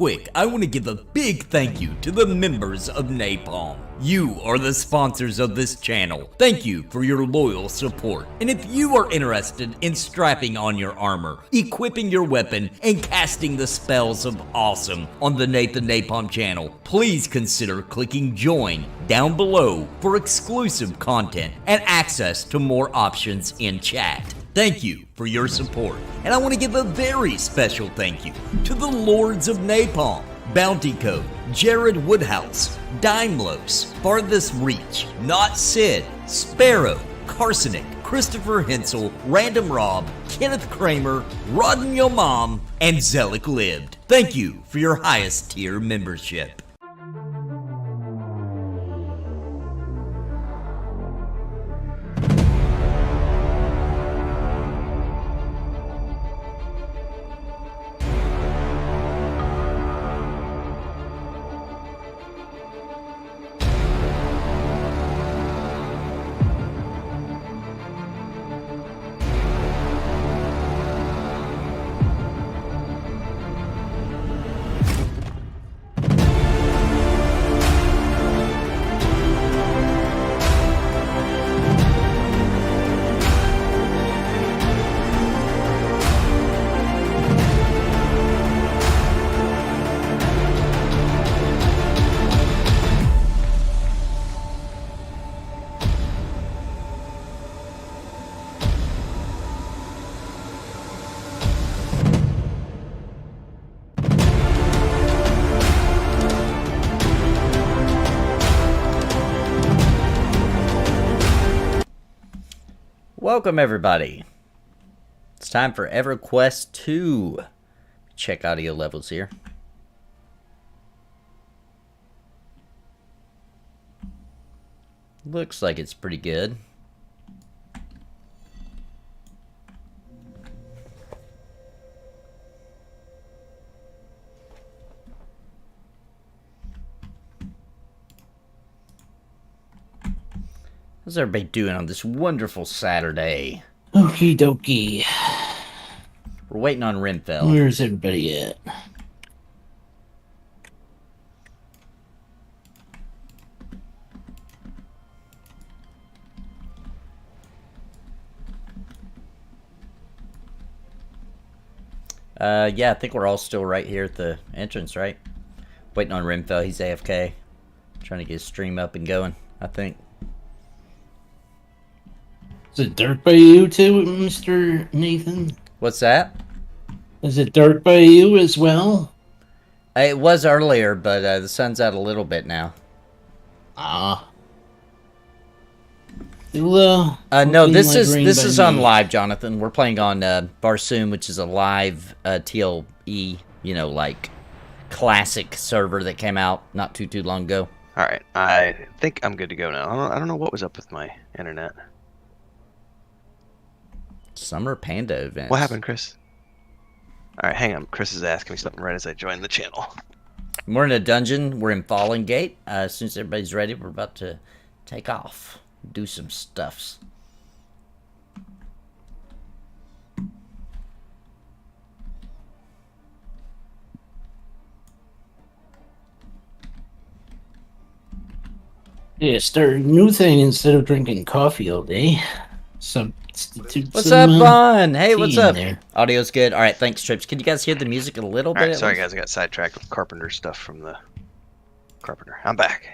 quick, I want to give a big thank you to the members of NAPALM. You are the sponsors of this channel. Thank you for your loyal support. And if you are interested in strapping on your armor, equipping your weapon, and casting the spells of awesome on the Nathan NAPALM channel, please consider clicking join down below for exclusive content and access to more options in chat. Thank you for your support, and I want to give a very special thank you to the Lords of Napalm, Bounty Code, Jared Woodhouse, Daimlos, Farthest Reach, Not Sid, Sparrow, Carsonik, Christopher Hensel, Random Rob, Kenneth Kramer, Rodden Your Mom, and Zelic Lived. Thank you for your highest tier membership. Welcome everybody. It's time for EverQuest 2. Check audio levels here. Looks like it's pretty good. How's everybody doing on this wonderful Saturday? Okie dokie. We're waiting on Renfail. Where's everybody at? Yeah, I think we're all still right here at the entrance, right? Waiting on Renfail. He's AFK. Trying to get his stream up and going, I think. Is it dark by you too, Mr. Nathan? What's that? Is it dark by you as well? It was earlier, but the sun's out a little bit now. Ah. No, this is on live, Jonathan. We're playing on Varsoon, which is a live TLE, you know, like classic server that came out not too long ago. All right, I think I'm good to go now. I don't know what was up with my internet. Summer Panda event. What happened, Chris? All right, hang on. Chris is asking me something right as I joined the channel. We're in a dungeon. We're in Fallen Gate. As soon as everybody's ready, we're about to take off. Do some stuffs. Yeah, start a new thing instead of drinking coffee all day. What's up, Bon? Hey, what's up? There. Audio's good. All right, thanks, Trips. Can you guys hear the music a little bit? All right, sorry guys, I got sidetracked with Carpenter stuff from the Carpenter. I'm back.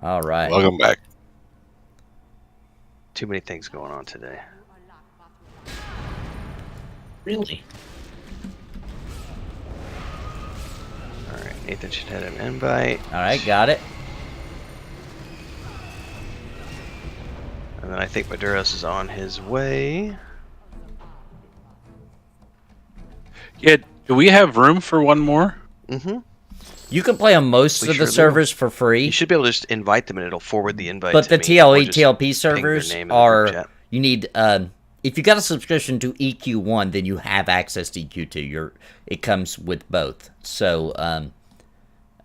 All right. Welcome back. Too many things going on today. Really? All right, Nathan should have an invite. All right, got it. And then I think Maduros is on his way. Yeah, do we have room for one more? Mm-hmm. You can play on most of the servers for free. You should be able to just invite them and it'll forward the invite But to the me, TLE, TLP servers are, chat. you need, if you got a subscription to EQ1, then you have access to EQ2. It comes with both. So,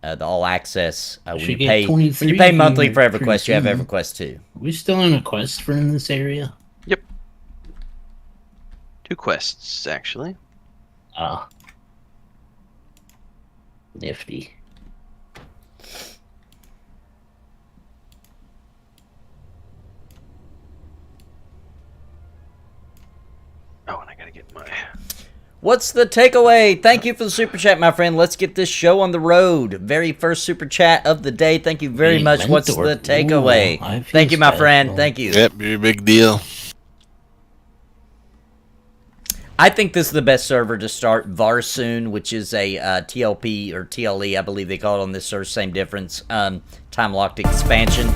the all access, when you pay monthly for EverQuest, you have EverQuest 2. Are we still on a quest for in this area? Yep. 2 quests, actually. Nifty. Oh, and I gotta get my... What's the takeaway? Thank you for the super chat, my friend. Let's get this show on the road. Very first super chat of the day. Thank you very much. Mentor. What's the takeaway? Ooh, Thank you, my friend. special. Thank you. Yep, you're a big deal. I think this is the best server to start. Varsoon, which is a TLP or TLE, I believe they call it on this server. Same difference. Time-locked expansion.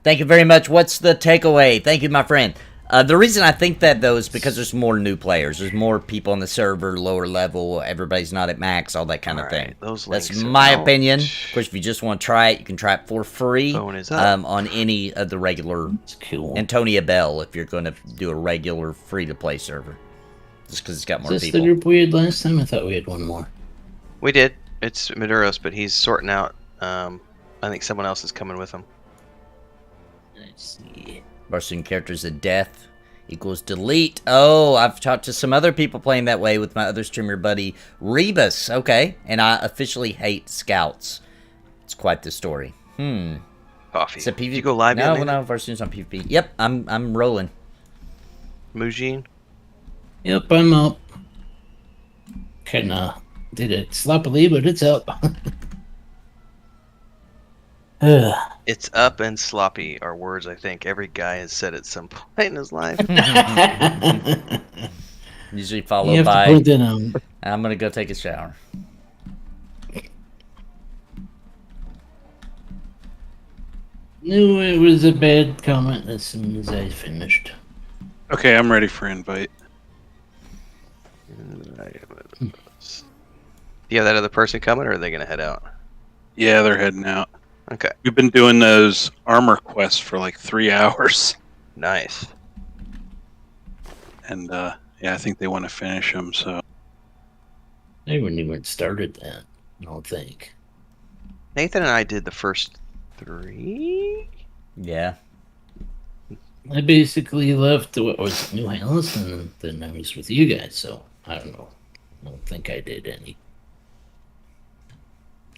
Thank you very much. What's the takeaway? Thank you, my friend. The reason I think that, though, is because there's more new players. There's more people on the server, lower level. Everybody's not at max, all that kind of thing. That's my opinion. Of course, if you just want to try it, you can try it for free on any of the regular Antonia Bell if you're going to do a regular free-to-play server. Just because it's got more Is this people. the group we had last time? I thought we had one more. We did. It's Maduros, but he's sorting out. I think someone else is coming with him. Let's see. Varsoon characters of death equals delete. Oh, I've talked to some other people playing that way with my other streamer buddy, Rebus. Okay, and I officially hate scouts. It's quite the story. Coffee. Is it PvP? Did you go live No, yet, no, Varsoon's on PvP. Yep, I'm rolling. Mujin? Yep, I'm up. Kinda did it sloppily, but it's up. It's up and sloppy are words I think every guy has said at some point in his life. Usually followed by, I'm going to go take a shower. Knew it was a bad comment as soon as I finished. Okay, I'm ready for invite. Do you have that other person coming, or are they going to head out? Yeah, they're heading out. Okay. We've been doing those armor quests for like 3 hours. Nice. And, yeah, I think they want to finish them, so... They wouldn't even started that, I don't think. Nathan and I did the first 3? Yeah. I basically left what was New House, and then I was with you guys, so I don't know. I don't think I did any.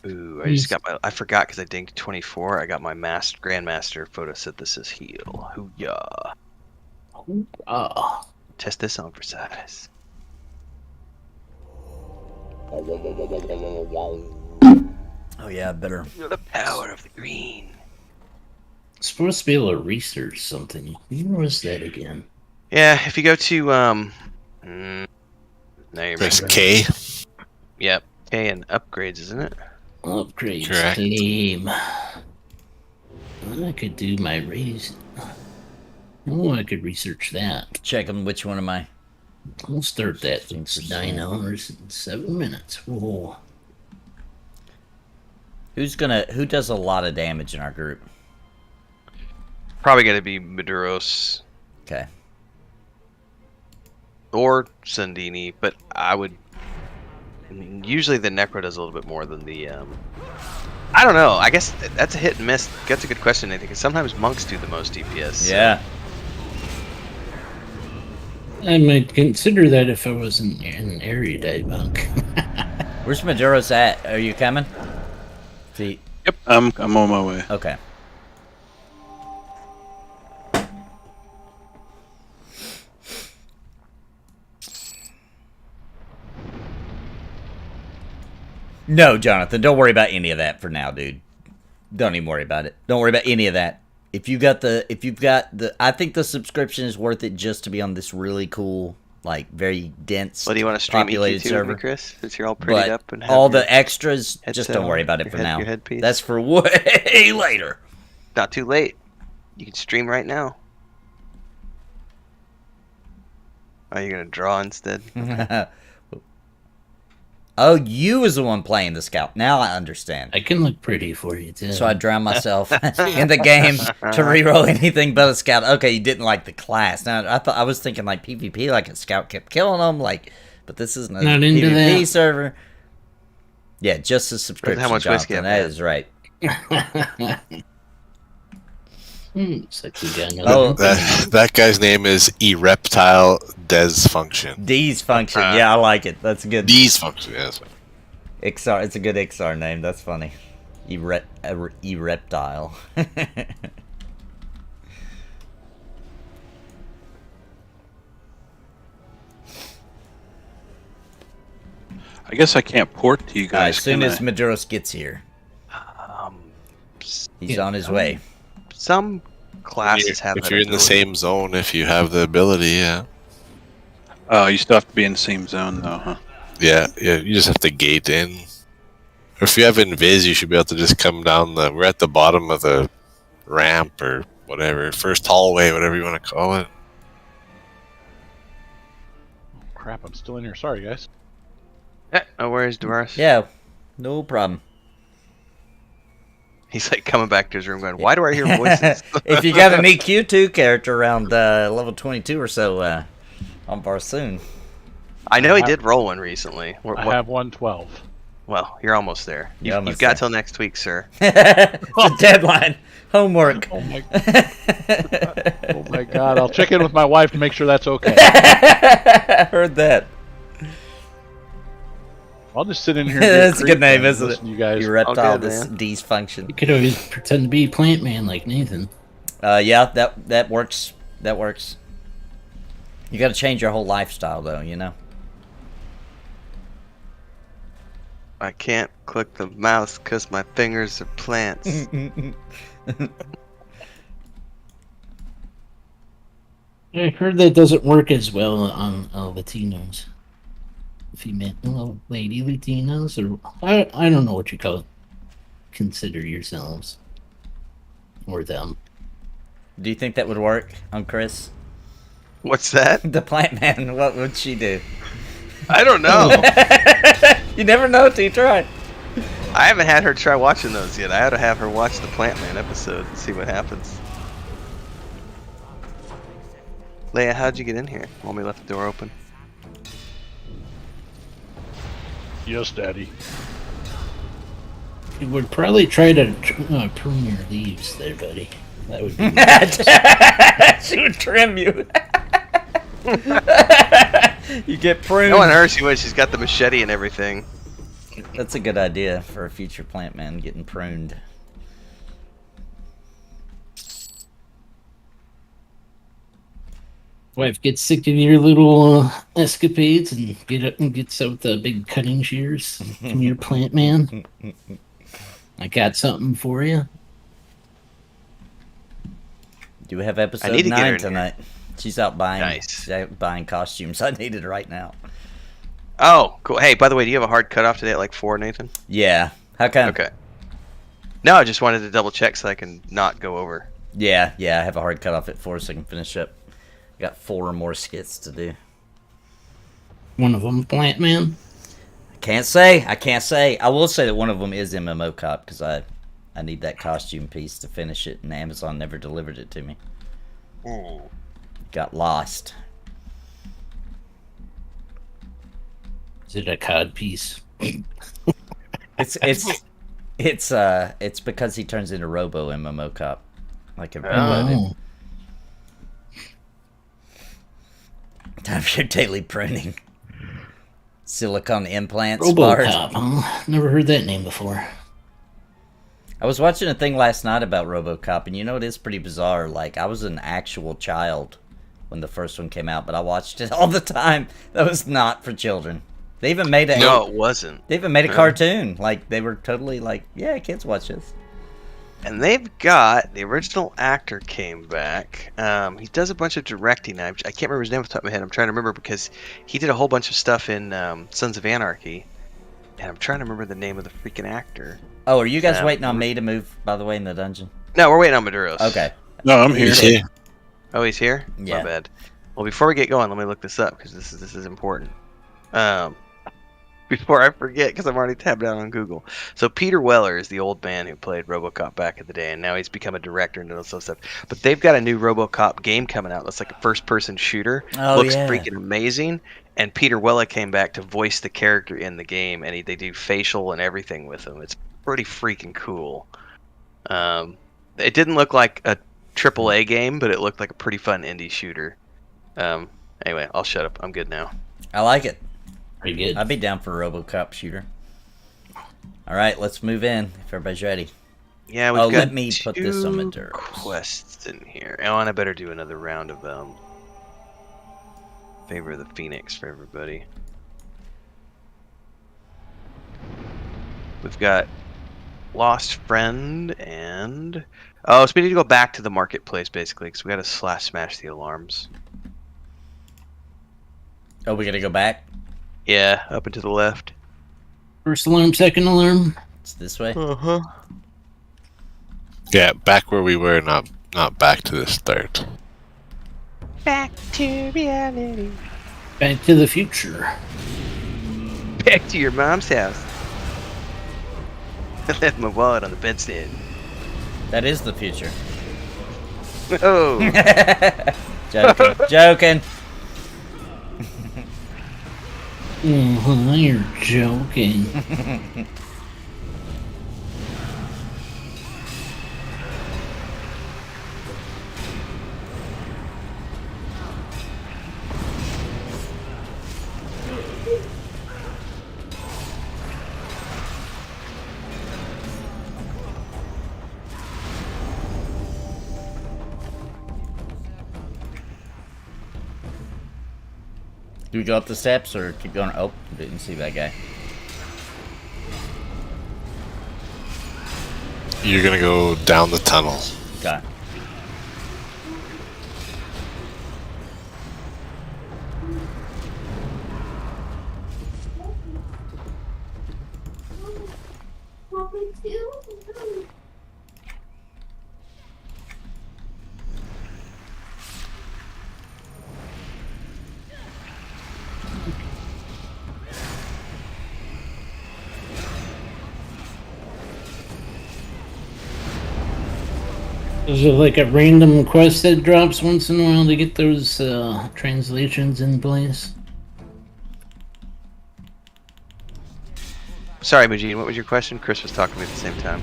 Ooh, I just got my... I forgot because I dinged 24. I got my Grandmaster Photosynthesis Heal. Hoo-yah. Hoorah. Test this on for size. Oh, yeah, better. Feel the power of the green. Supposed to be able to research something. Where was that again? Yeah, if you go to, now you Press remember. K. Yep, K and upgrades, isn't it? Upgrades Correct. team. I could do my raise. Oh, I could research that. Check them. Which one am I? We'll start that thing for 9 hours and 7 minutes. Whoa. Who does a lot of damage in our group? Probably going to be Maduros Okay. or Sundini, but I would... I mean, usually the Necro does a little bit more than the... I don't know. I guess that's a hit and miss. That's a good question, Nathan, because sometimes monks do the most DPS. So. Yeah. I might consider that if I wasn't an erudite monk. Where's Maduros at? Are you coming? See. Yep, I'm on my way. Okay. No, Jonathan, don't worry about any of that for now, dude. Don't even worry about it. Don't worry about any of that. If you've got the, I think the subscription is worth it just to be on this really cool, like very dense, Well, do you want to stream populated EQ2 server, with me, Chris? Since you're all prettied but up and have all your the extras, just headset don't worry on, about it your for head- now. your headpiece. That's for way later. Not too late. You can stream right now. Are you gonna draw instead? Oh, you was the one playing the scout. Now I understand. I can look pretty for you, too. So I drown myself in the game to reroll anything but a scout. Okay, you didn't like the class. Now I was thinking like PvP, like a scout kept killing them, like, but this isn't a Not into PvP that. server. Yeah, just a subscription. How much whiskey Jonathan, I've that had. is right. Looks like we got Oh. another. That guy's name is Ereptile Desfunction. D's function. Yeah, I like it. That's good. Desfunction, yes. XR. It's a good XR name. That's funny. Ereptile. I guess I can't port to you As guys. soon can as I? Maduros gets here, he's on his way. Some classes have If that you're in the ability. same zone, if you have the ability, yeah. Oh, you still have to be in the same zone, though, huh? Yeah, you just have to gate in. Or if you have Invis, you should be able to just come down we're at the bottom of the ramp or whatever. First hallway, whatever you want to call it. Crap, I'm still in here. Sorry, guys. No worries, Doris. Yeah, no problem. He's like coming back to his room going, why do I hear voices? If you got an EQ2 character around level 22 or so on Varsoon. I know he did roll one recently. I have 112. Well, you're almost there. You're almost You've got there. till next week, sir. It's a deadline. Homework. Oh my, oh my god. I'll check in with my wife to make sure that's okay. I heard that. I'll just sit in here. That's a good name, isn't it? You guys. You reptile good, this man. D's function. You could always pretend to be Plant Man like Nathan. Yeah, that works. That works. You got to change your whole lifestyle, though. You know. I can't click the mouse because my fingers are plants. I heard that doesn't work as well on Latinos. Female lady Latinos, or I don't know what you consider yourselves or them. Do you think that would work on Chris? What's that? The plant man. What would she do? I don't know. You never know till you try. I haven't had her try watching those yet. I ought to have her watch the Plant Man episode and see what happens. Leia, how'd you get in here? When we left the door open? Yes, Daddy. You would probably try to prune your leaves there, buddy. That would be She would trim you. You get pruned. No one hurt she would. She's got the machete and everything. That's a good idea for a future plant man getting pruned. wife gets sick of your little escapades and gets out the big cutting shears. Come here, Plant Man. I got something for you. Do we have episode need to get her 9 in tonight? She's out buying. Nice. She's out buying costumes. I need it right now. Oh, cool. Hey, by the way, do you have a hard cutoff today at like 4, Nathan? Yeah. How come? Okay. No, I just wanted to double check so I can not go over. Yeah. I have a hard cutoff at 4 so I can finish up. I got 4 or more skits to do. One of them, Plant Man. I can't say. I will say that one of them is MMORPG because I need that costume piece to finish it, and Amazon never delivered it to me. Ooh. Got lost. Is it a cod piece? It's because he turns into Robo MMORPG. Like everybody. Oh. Time for your daily pruning. Silicone implants. bars. RoboCop, huh? Never heard that name before. I was watching a thing last night about RoboCop, and you know it is pretty bizarre. Like, I was an actual child when the first one came out, but I watched it all the time. That was not for children. They even made a No, it wasn't. They even made a cartoon. Like, they were totally like, yeah, kids watch this. And they've got the original actor came back. He does a bunch of directing. I can't remember his name off the top of my head. I'm trying to remember because he did a whole bunch of stuff in Sons of Anarchy. And I'm trying to remember the name of the freaking actor. Oh, are you guys waiting on me to move, by the way, in the dungeon? No, we're waiting on Maduros. Okay. No, I'm here. He's here. Oh, he's here? Yeah. My bad. Well, before we get going, let me look this up because this is important. Before I forget, because I'm already tabbed out on Google. So Peter Weller is the old man who played RoboCop back in the day, and now he's become a director and does all stuff. But they've got a new RoboCop game coming out. That's like a first-person shooter. Oh, Looks yeah. freaking amazing. And Peter Weller came back to voice the character in the game, and they do facial and everything with him. It's pretty freaking cool. It didn't look like a AAA game, but it looked like a pretty fun indie shooter. Anyway, I'll shut up. I'm good now. I like it. Pretty good. I'd be down for a RoboCop shooter. All right, let's move in if everybody's ready. Yeah, we've got let me put this on the dirt. quests in here. Oh, and I better do another round of Favor of the Phoenix for everybody. We've got Lost Friend and so we need to go back to the marketplace basically because we got to smash the alarms. Oh, we gotta go back? Yeah, up and to the left. First alarm, second alarm. It's this way? Uh-huh. Yeah, back where we were, not back to the start. Back to reality. Back to the future. Back to your mom's house. I left my wallet on the bedstand. That is the future. Oh. Joking. You're joking. Do we go up the steps or keep going? Oh, didn't see that guy. You're gonna go down the tunnel. Got it. Is it like a random quest that drops once in a while to get those translations in place? Sorry, Majid, what was your question? Chris was talking to me at the same time.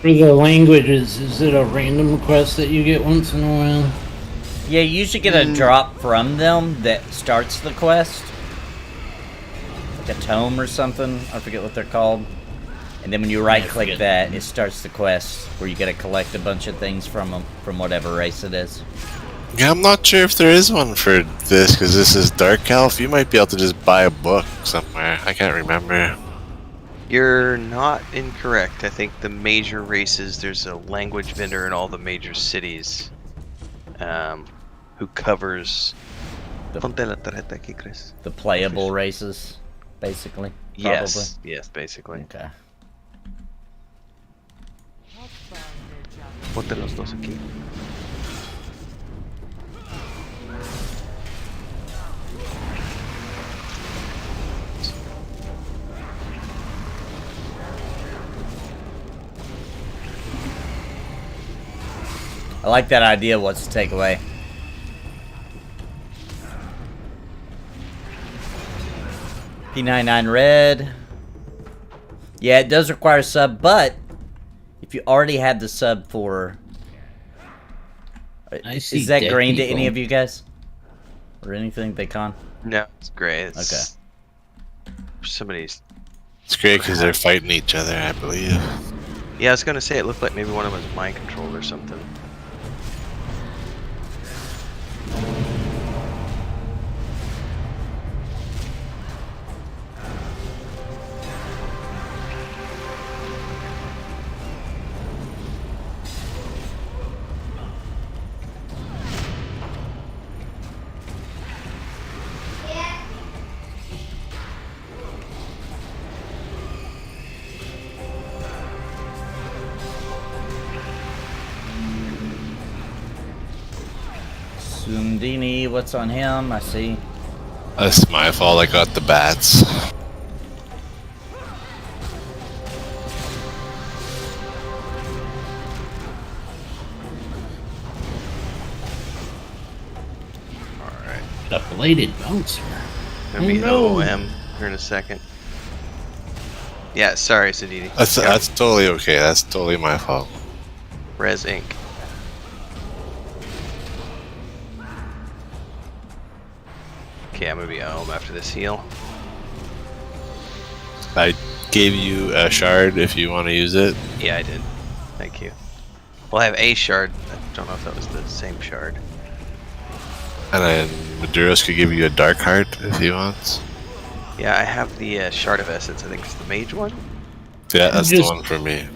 For the languages, is it a random quest that you get once in a while? Yeah, you usually get a drop from them that starts the quest. Like a tome or something. I forget what they're called. And then when you right-click that, it starts the quest where you gotta collect a bunch of things from them, from whatever race it is. Yeah, I'm not sure if there is one for this, because this is Dark Elf. You might be able to just buy a book somewhere. I can't remember. You're not incorrect. I think the major races, there's a language vendor in all the major cities who covers... The playable races, basically? Yes, yes, basically. Okay. Ponte los dos aquí. I like that idea. What's the takeaway? P99 red. Yeah, it does require a sub, but if you already had the sub for... Is that green to any of you guys? Or anything they con? No, it's gray. It's somebody's... It's great because they're fighting each other, I believe. Yeah, I was gonna say it looked like maybe one of them was mind controlled or something. Sundini, what's on him? I see. That's my fault, I got the bats. Alright. A bladed bouncer. Gonna be no. OM here in a second. Yeah, sorry, Sadidi. That's totally okay, that's totally my fault. Res Inc. Okay, I'm gonna be home after this heal. I gave you a shard if you want to use it. Yeah, I did. Thank you. Well, I have a shard. I don't know if that was the same shard. And then Maduros could give you a dark heart if he wants. Yeah, I have the Shard of Essence. I think it's the mage one. Yeah, that's the Just- one for me.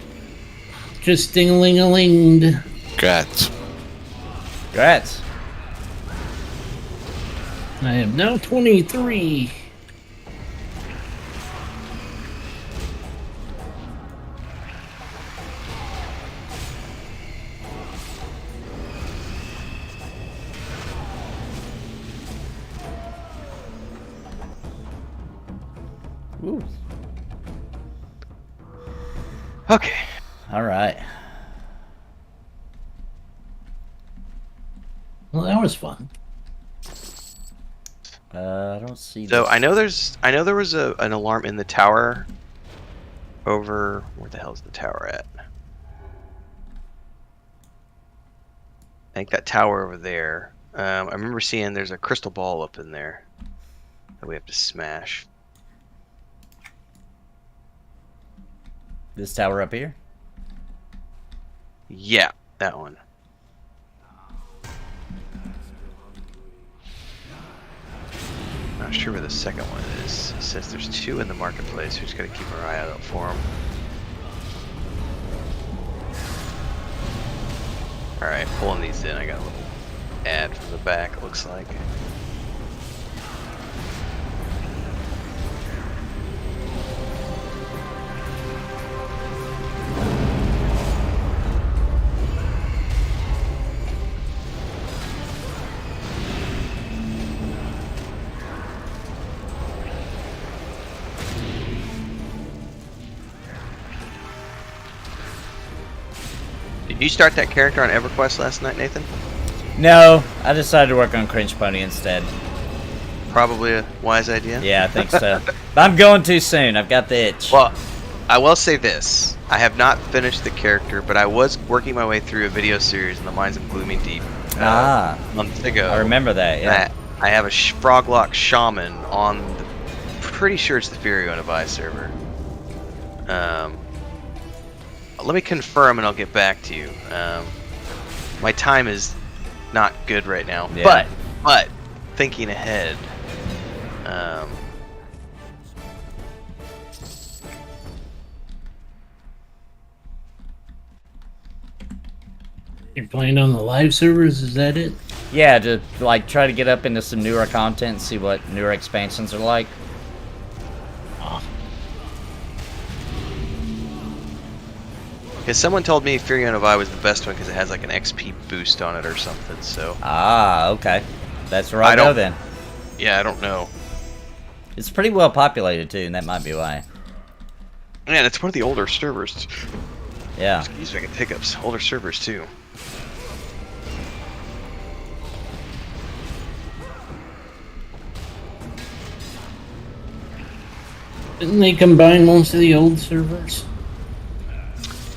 Just ding-a-ling-a-linged. Congrats. Congrats. I am now 23. Ooh. Okay. All right. Well, that was fun. I don't see. So this. I know there was an alarm in the tower. Over where the hell's the tower at? I think that tower over there. I remember seeing there's a crystal ball up in there that we have to smash. This tower up here. Yeah, that one. Not sure where the second one is. It says there's 2 in the marketplace. We just gotta keep our eye out for them. Alright, pulling these in. I got a little ad from the back, it looks like. Did you start that character on EverQuest last night, Nathan? No, I decided to work on Cringe Pony instead. Probably a wise idea. Yeah, I think so. But I'm going too soon. I've got the itch. Well, I will say this. I have not finished the character, but I was working my way through a video series in the Mines of Glooming Deep months ago. I remember that, yeah. I have a Froglock Shaman on the, pretty sure it's the Fury on a Vi server. Let me confirm and I'll get back to you. My time is not good right now, Yeah. but thinking ahead, You're playing on the live servers, is that it? Yeah, to like try to get up into some newer content and see what newer expansions are like. because someone told me Fury on a Vi was the best one because it has like an XP boost on it or something. So Ah, okay. That's where I'll I go don't- then. yeah, I don't know. It's pretty well populated too, and that might be why. Man, it's one of the older servers. Yeah. Excuse me, I get hiccups. Older servers too. Didn't they combine most of the old servers?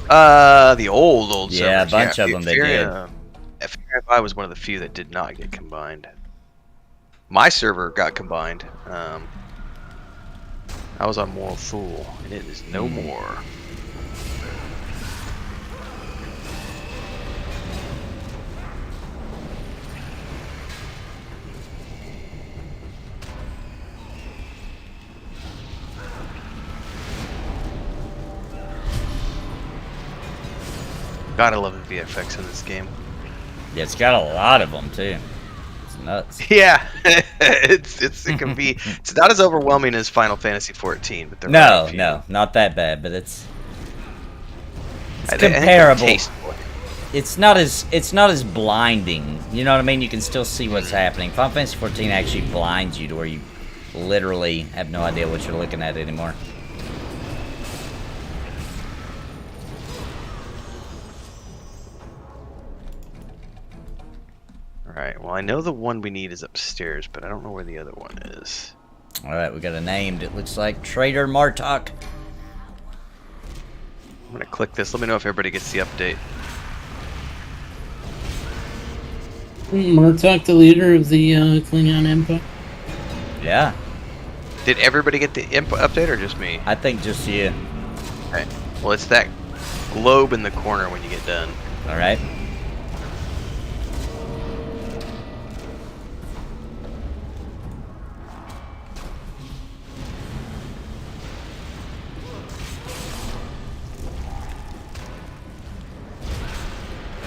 The old Yeah, a servers. bunch of them they did. Fury on a Vi was one of the few that did not get combined. My server got combined. I was on Moral Fool, and it is no more. Gotta love the VFX in this game. Yeah, it's got a lot of them too. It's nuts. Yeah, it can be. It's not as overwhelming as Final Fantasy 14, but there are No, a few. no, not that bad, but it's I think they're comparable. tasteful. It's not as blinding. You know what I mean? You can still see what's happening. Final Fantasy 14 actually blinds you to where you literally have no idea what you're looking at anymore. Alright, well I know the one we need is upstairs, but I don't know where the other one is. Alright, we got it named. It looks like Trader Martok. I'm gonna click this. Let me know if everybody gets the update. Murtok, the leader of the Klingon Empire. Yeah, Did everybody get the update or just me? I think just you. Okay. Well, it's that globe in the corner when you get done. All right.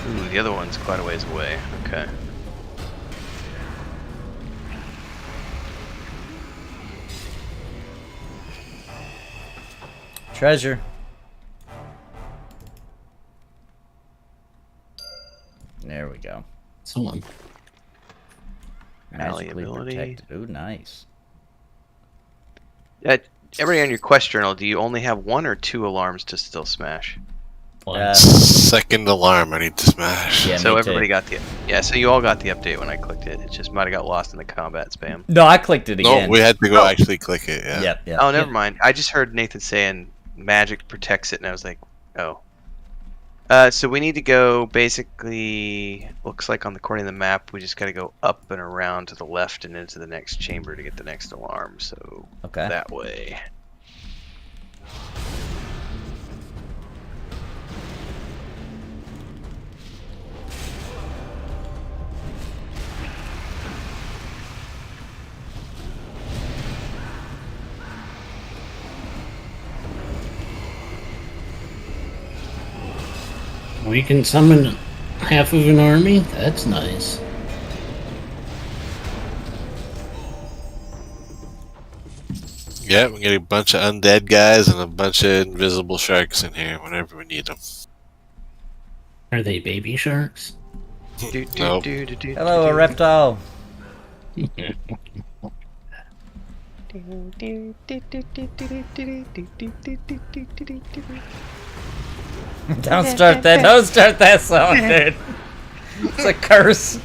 Ooh, the other one's quite a ways away. Okay. Treasure. There we go. Someone. Magically Malleability. protected. Ooh, nice. Everybody on your quest journal, do you only have 1 or 2 alarms to still smash? Second alarm, I need to smash. Yeah, So me everybody too. got the so you all got the update when I clicked it. It just might have got lost in the combat spam. No, I clicked it No, again. we had to go Oh. actually click it. Yeah. Yep, yep. Oh, never mind. I just heard Nathan saying magic protects it, and I was like, oh. So we need to go basically. Looks like on the corner of the map, we just got to go up and around to the left and into the next chamber to get the next alarm. So Okay. that way. We can summon half of an army? That's nice. Yeah, we get a bunch of undead guys and a bunch of invisible sharks in here whenever we need them. Are they baby sharks? Nope. Hello, a reptile. Don't start that. Don't start that song, dude. It's a curse.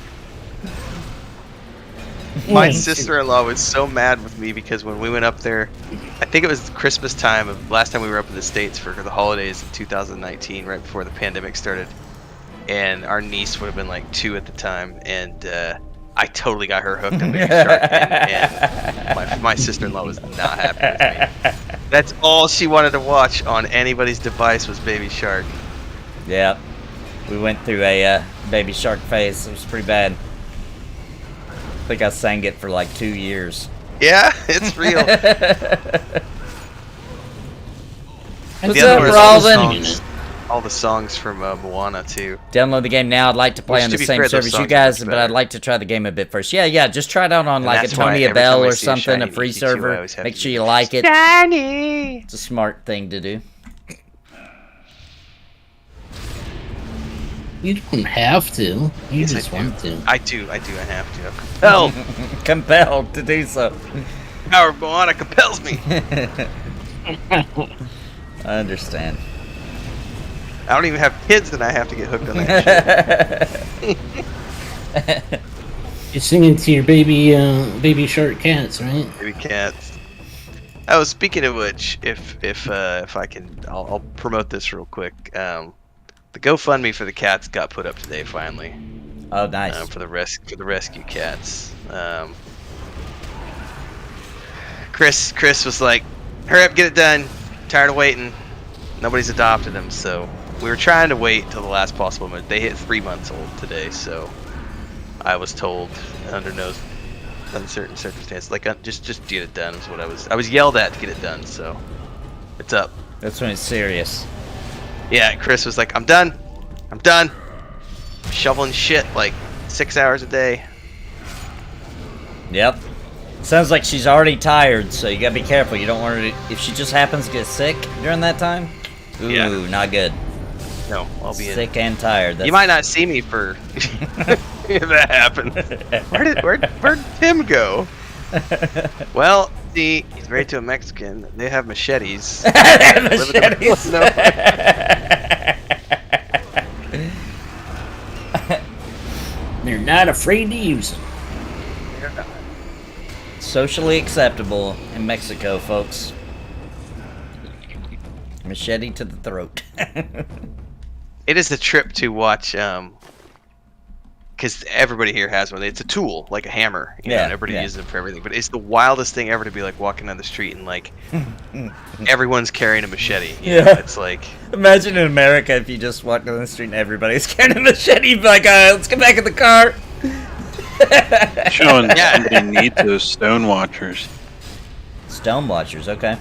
My sister-in-law was so mad with me because when we went up there, I think it was Christmas time of last time we were up in the States for the holidays in 2019, right before the pandemic started. And our niece would have been like 2 at the time, and I totally got her hooked on Baby Shark, and my sister-in-law was not happy with me. That's all she wanted to watch on anybody's device was Baby Shark. Yeah, we went through a baby shark phase. It was pretty bad. I think I sang it for like 2 years. Yeah, it's real. What's The other up, one is Robin? all the songs from Moana too. Download the game now. I'd like to play Which, on to the be same fair, those server as you songs are guys, much but I'd better. like to try the game a bit first. Yeah, just try it out on And like a that's why Tony every Bell time I or see a something, a shiny free EQ2, I server. always have Make to sure do you this. like it. Shiny. It's a smart thing to do. You don't have to. You Yes, just I do. want to. I do. I have to. I'm compelled. Compelled to do so. Power of Moana compels me. I understand. I don't even have kids, and I have to get hooked on that shit. You're singing to your baby shark cats, right? Baby cats. Oh, speaking of which, if I can, I'll promote this real quick. The GoFundMe for the cats got put up today finally. Oh, nice. For the rescue cats. Chris was like, "Hurry up, get it done. Tired of waiting. Nobody's adopted them." So we were trying to wait until the last possible moment. They hit 3 months old today, so I was told under no uncertain circumstances, like just get it done. Is what I was yelled at to get it done. So it's up. That's when it's serious. Yeah, Chris was like, I'm done. Shoveling shit like 6 hours a day. Yep. Sounds like she's already tired, so you gotta be careful. You don't want her to, if she just happens to get sick during that time, ooh, Yeah. not good. No, I'll be Sick and tired. That's You might not see me for if that happens. Where'd Tim go? Well, see, he's married to a Mexican. They have machetes. Machetes. They're not afraid to use them. Socially acceptable in Mexico, folks. Machete to the throat. It is the trip to watch because everybody here has one. It's a tool, like a hammer. You know, Yeah, and everybody yeah. uses them for everything. But it's the wildest thing ever to be like walking down the street and like everyone's carrying a machete. You know? It's like Imagine in America if you just walked down the street and everybody's carrying a machete. You'd be like, let's get back in the car. Showing somebody need those stone watchers. Stone watchers, okay.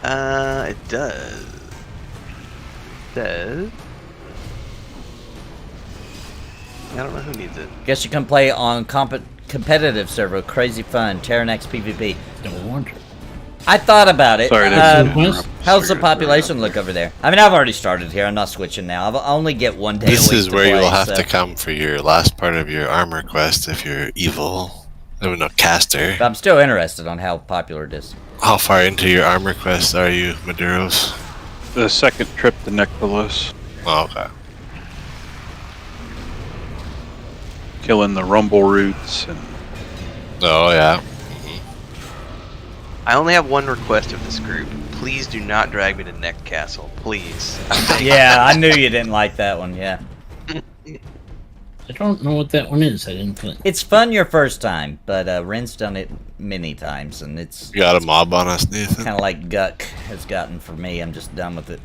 it does. I don't know who needs it. Guess you can play on competitive server. Crazy fun. Terranex PvP. Don't wonder. I thought about it. Sorry to interrupt. How's the population look over there? I mean, I've already started here. I'm not switching now. I'll only get one day This a week is to where play, you'll have so. to come for your last part of your armor quest if you're evil. No, caster. But I'm still interested on how popular it is. How far into your armor quest are you, Maduros? The second trip to Nicholas, Oh, okay. killing the rumble roots, and Oh, yeah. I only have one request of this group. Please do not drag me to Neck Castle. Please. Yeah, I knew you didn't like that one, yeah. I don't know what that one is. I didn't play. It's fun your first time, but Ren's done it many times, and it's You got a mob on us, Nathan? kind of like Guck has gotten for me. I'm just done with it.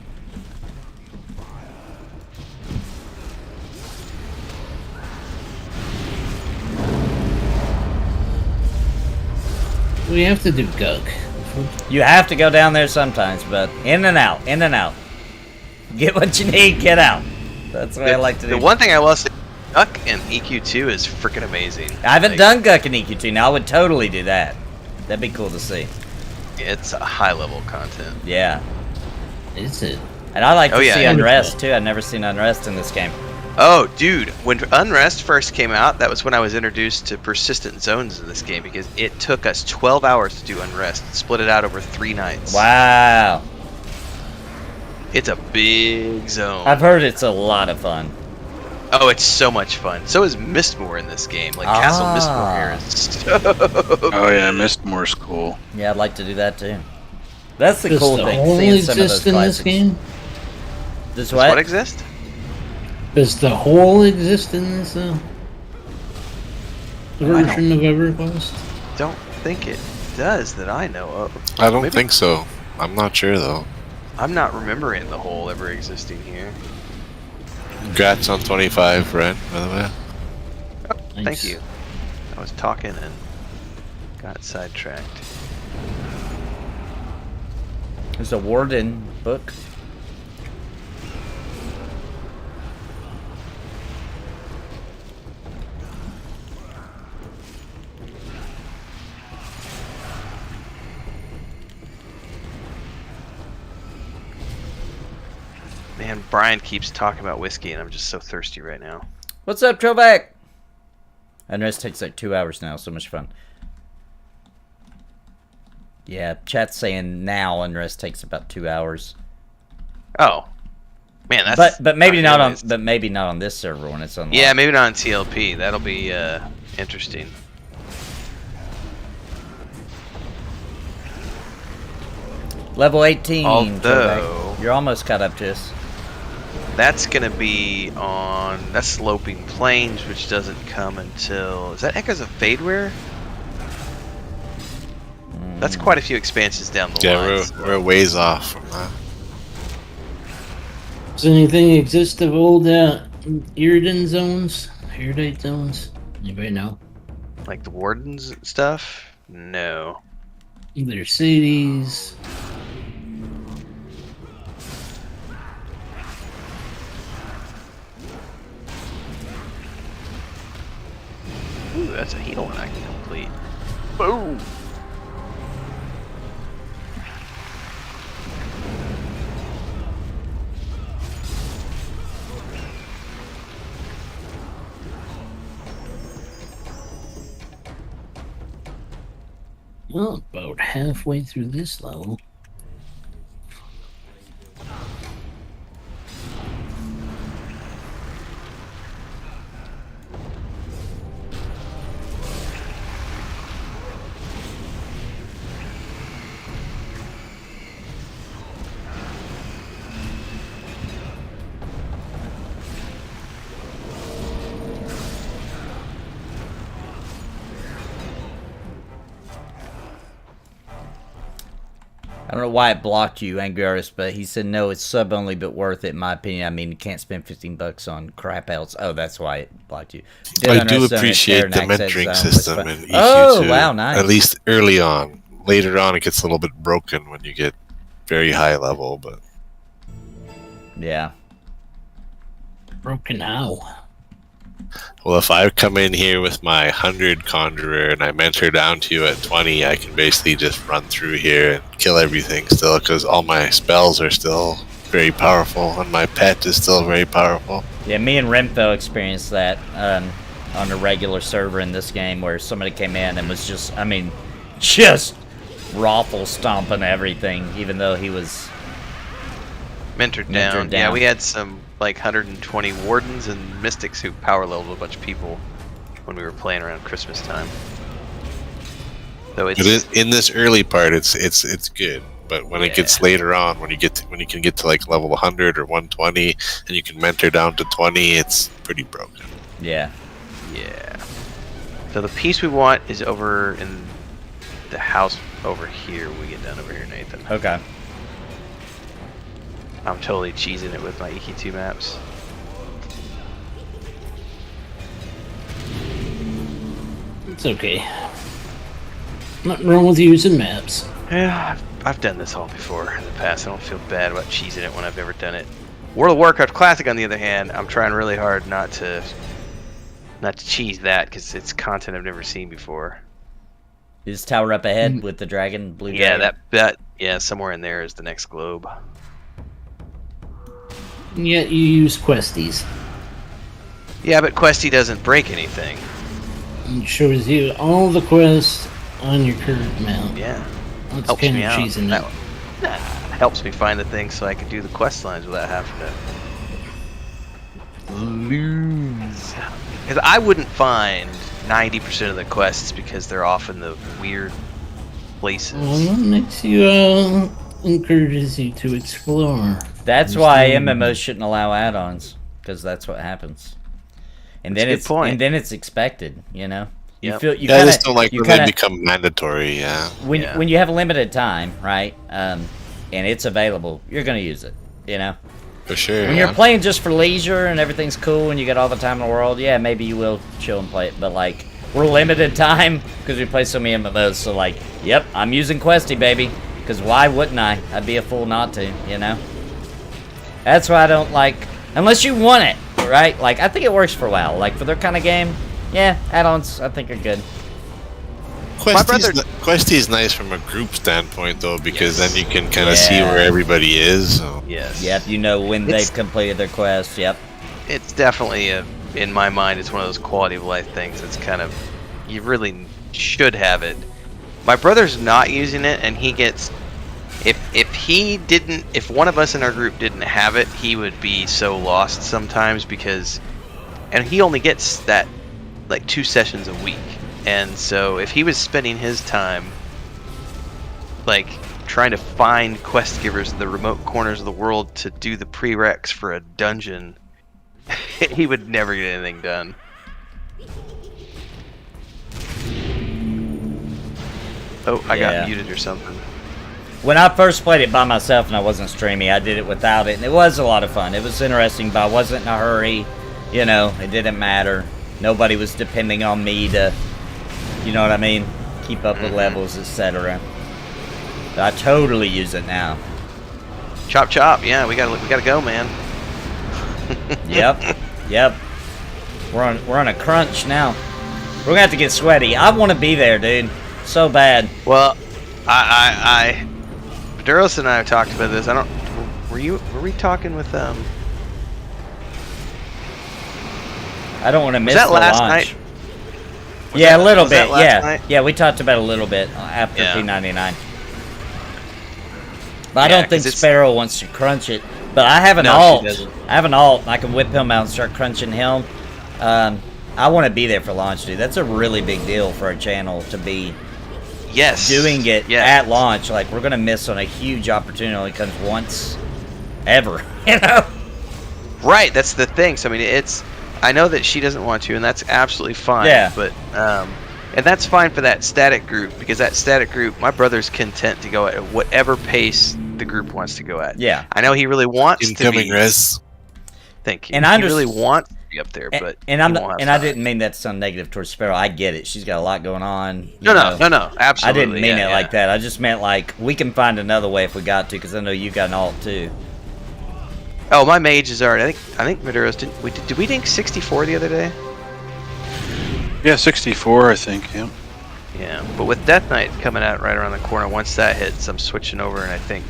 We have to do Gug. You have to go down there sometimes, but in and out, in and out. Get what you need, get out. That's what I like to do. The one thing I will say, Duck and EQ2 is freaking amazing. I haven't Like, done Guck and EQ2. Now I would totally do that. That'd be cool to see. It's a high level content. Yeah. Is it? And I like to Oh, yeah, see yeah. Unrest too. I've never seen Unrest in this game. Oh, dude, when Unrest first came out, that was when I was introduced to persistent zones in this game because it took us 12 hours to do Unrest, split it out over 3 nights. Wow. It's a big zone. I've heard it's a lot of fun. Oh, it's so much fun. So is Mistmore in this game. Like, Castle Mistmore here is so oh yeah, Mistmore's cool. Yeah, I'd like to do that too. That's the Does cool the thing. hole Seeing some of exist those in classics. this game? Does Does what? what exist? Does the hole exist in this version of EverQuest? Don't think it does that I know of. I don't Maybe- think so. I'm not sure, though. I'm not remembering the hole ever existing here. Congrats on 25, Ren, by the way. Nice. Thank you. I was talking and got sidetracked. There's a Warden book. Man, Brian keeps talking about whiskey and I'm just so thirsty right now. What's up, Trovac? Unrest takes like 2 hours now. So much fun. Yeah, chat's saying now Unrest takes about 2 hours. Oh. Man, that's But maybe not on realized. but maybe not on this server when it's on. Yeah, maybe not on TLP. That'll be interesting. Level 18. Although- Trovac. You're almost caught up to us. That's gonna be on that's Sloping Plains, which doesn't come until is that Echoes of Fadeware? That's quite a few expansions down the Yeah, line. we're a ways off from that. Does anything exist of old Iriden zones? Iridite zones? Anybody know? Like the Wardens and stuff? No. Either cities. Ooh, that's a heal one I can complete. Boom! Well, about halfway through this level. I don't know why it blocked you, Angry Artist, but he said no, it's sub only, but worth it in my opinion. I mean, you can't spend $15 on crap else. Oh, that's why it blocked you. I do appreciate the mentoring system in EQ2. Oh, wow, nice. At least early on. Later on, it gets a little bit broken when you get very high level, but yeah. Broken how? Well, if I come in here with my 100 Conjurer and I mentor down to you at 20, I can basically just run through here and kill everything still, because all my spells are still very powerful, and my pet is still very powerful. Yeah, me and Renfail experienced that on a regular server in this game, where somebody came in and was just, I mean, just raffle stomping everything, even though he was mentored down. Yeah, we had some like 120 wardens and mystics who power leveled a bunch of people when we were playing around Christmas time. So it's in this early part, it's good. But when it gets later on, when you can get to like level 100 or 120, and you can mentor down to 20, it's pretty broken. Yeah. Yeah. So the piece we want is over in the house over here. When we get down over here, Nathan. Okay. I'm totally cheesing it with my EQ2 maps. It's okay. Nothing wrong with using maps. Yeah, I've done this all before in the past. I don't feel bad about cheesing it when I've never done it. World of Warcraft Classic, on the other hand, I'm trying really hard not to cheese that, because it's content I've never seen before. Is tower up ahead with the dragon, blue dragon? Yeah, somewhere in there is the next globe. Yeah, you use questies. Yeah, but Questy doesn't break anything. It shows you all the quests on your current map. Yeah. That's Helps kind me of out. cheesing it. That helps me find the things so I can do the quest lines without having to lose. Because I wouldn't find 90% of the quests because they're off in the weird places. Well, that makes you, encourages you to explore. That's why MMOs shouldn't allow add-ons, because that's what happens. And then it's expected, you know. You feel you I just don't like when they become mandatory. Yeah. When you have a limited time, right? And it's available, you're gonna use it, you know. For sure. When you're playing just for leisure and everything's cool and you got all the time in the world, yeah, maybe you will chill and play it. But like, we're limited time because we play so many MMOs. So like, yep, I'm using Questy, baby. Because why wouldn't I? I'd be a fool not to, you know. That's why I don't like, unless you want it, right? Like, I think it works for WoW. Like, for their kind of game, yeah, add-ons I think are good. Questy's nice from a group standpoint, though, because then you can kind of see where everybody is. So. Yes. Yep, you know when they've completed their quest, yep. It's definitely, in my mind, it's one of those quality of life things. It's kind of, you really should have it. My brother's not using it, and he gets... If one of us in our group didn't have it, he would be so lost sometimes, because, and he only gets that like 2 sessions a week, and so if he was spending his time like trying to find quest givers in the remote corners of the world to do the prereqs for a dungeon, he would never get anything done. Oh, I got muted or something. When I first played it by myself and I wasn't streaming, I did it without it, and it was a lot of fun. It was interesting, but I wasn't in a hurry. You know, it didn't matter. Nobody was depending on me to, you know what I mean, keep up with levels, etc. I totally use it now. Chop chop, yeah, we gotta go, man. Yep. We're on a crunch now. We're gonna have to get sweaty. I want to be there, dude, so bad. Well, I Duros and I have talked about this. Were we talking with I don't want to miss that the last launch. night? Yeah, a little bit. Night? Yeah, we talked about it a little bit after P99. But I don't think Sparrow wants to crunch it. But I have an alt. I have an alt. I can whip him out and start crunching him. I want to be there for launch, dude. That's a really big deal for our channel to be doing it at launch. Like, we're gonna miss on a huge opportunity. It only comes once ever, you know. Right. That's the thing. So I mean, I know that she doesn't want to, and that's absolutely fine. Yeah. But And that's fine for that static group, because that static group, my brother's content to go at whatever pace the group wants to go at. Yeah. I know he really wants to Incoming be. res. Thank you. And I he really wants to be up there, but and he I'm won't not, have and I time. didn't mean that to sound negative towards Sparrow. I get it. She's got a lot going on. No, I absolutely. didn't mean yeah, it like that. I just meant like we can find another way if we got to, because I know you got an alt too. Oh, my mage is already. I think Maduro's did we think 64 the other day? Yeah, 64, I think. Yeah. Yeah, but with Death Knight coming out right around the corner, once that hits, I'm switching over, and I think.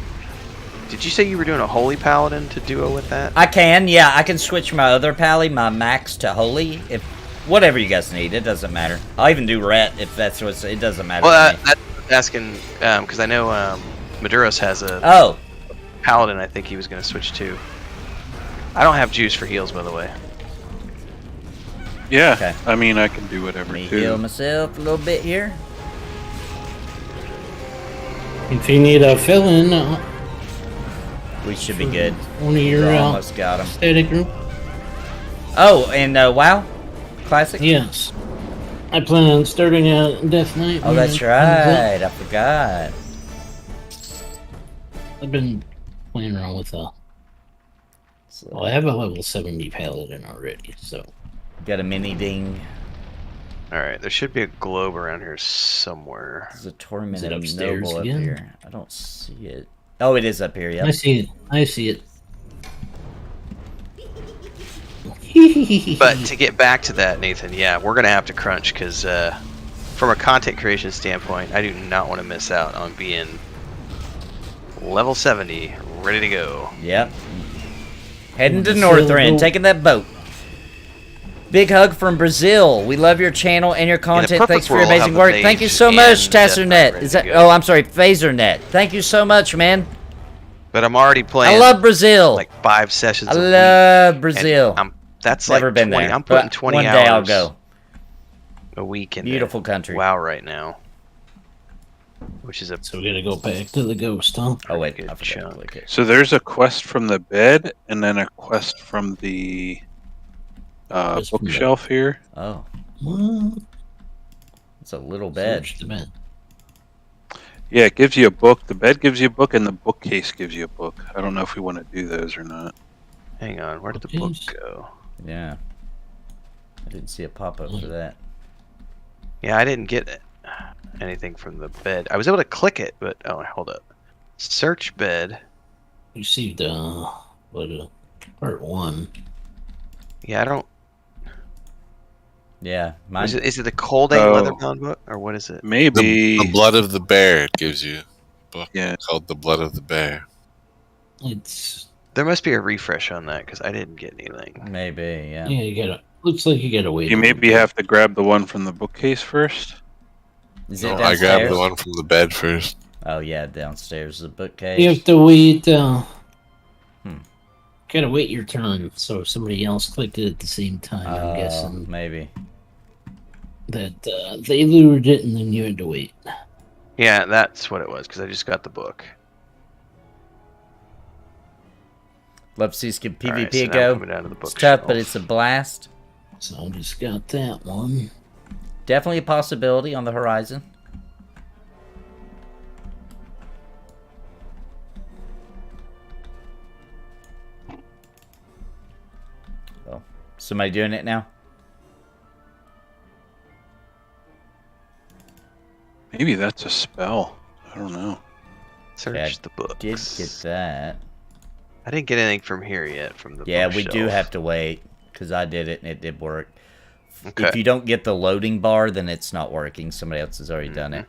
Did you say you were doing a Holy Paladin to duo with that? I can, yeah. I can switch my other pally, my max, to holy. If whatever you guys need, it doesn't matter. I'll even do ret if that's what it doesn't matter. Well, to me. that's asking because I know Maduros has a Oh, Paladin. I think he was going to switch to. I don't have juice for heals, by the way. Yeah. Okay. I mean, I can do whatever let me too. heal myself a little bit here. If you need a fill-in, We should be good. one of your We almost got him. static group. Oh, and WoW Classic. Yes. I plan on starting a Death Knight. Oh, when that's it comes up. right. I forgot. I've been playing around with well, I have a level 70 paladin already, so. Got a mini ding. All right, there should be a globe around here somewhere. There's a torment Is it of upstairs noble up again? here. I don't see it. Oh, it is up here. I Yep. see it. I see it. But to get back to that, Nathan, yeah, we're gonna have to crunch because from a content creation standpoint, I do not want to miss out on being level 70, ready to go. Yep. Heading to Sail Northrend, boat. taking that boat. Big hug from Brazil. We love your channel and your content. perfect Thanks for your world, amazing have a work. mage Thank you so and much, Death Knight Tassernet. ready Is to that? go. Oh, I'm sorry, Phasernet. Thank you so much, man. But I'm already playing. I love Brazil. like 5 sessions. I a love week, Brazil. and that's Never like been 20. there. I'm putting but 20 one hours day I'll go. a week in Beautiful country. WoW right now, which is a So we gotta go back to the ghost, huh? Oh wait, Good I forgot to chunk. click it. So there's a quest from the bed, and then a quest from the Quest from the- bookshelf here. Oh, What? it's a little bed. Search the bed. Yeah, it gives you a book. The bed gives you a book, and the bookcase gives you a book. I don't know if we want to do those or not. Hang on, where did the book Jeez. go? Yeah. I didn't see a pop up for that. Yeah, I didn't get anything from the bed. I was able to click it, but oh, hold up. Search bed. Received part 1. Yeah, I don't. Yeah, mine. Is it the Colding Oh. leather-bound book, or what is it? Maybe. The blood of the bear it gives you. A book Yeah. called The Blood of the Bear. It's There must be a refresh on that because I didn't get anything. Maybe, yeah. yeah. You gotta. Looks like you gotta wait. You maybe have to grab the one from the bookcase first. Is it No, I downstairs? grabbed the one from the bed first. Oh yeah, downstairs the bookcase. You have to wait. Hmm. Gotta wait your turn. So if somebody else clicked it at the same time, I'm guessing Maybe. that they lured it and then you had to wait. Yeah, that's what it was because I just got the book. Love to see us give PvP Alright, so a now I'm go. coming down to the It's tough, but bookshelf. it's a blast. So I just got that one. Definitely a possibility on the horizon. Oh, somebody doing it now? Maybe that's a spell. I don't know. Search Yeah, the books. Did get that. I didn't get anything from here yet from the Yeah, we do bookshelf. have to wait because I did it and it did work. Okay. If you don't get the loading bar, then it's not working. Somebody else has already done it.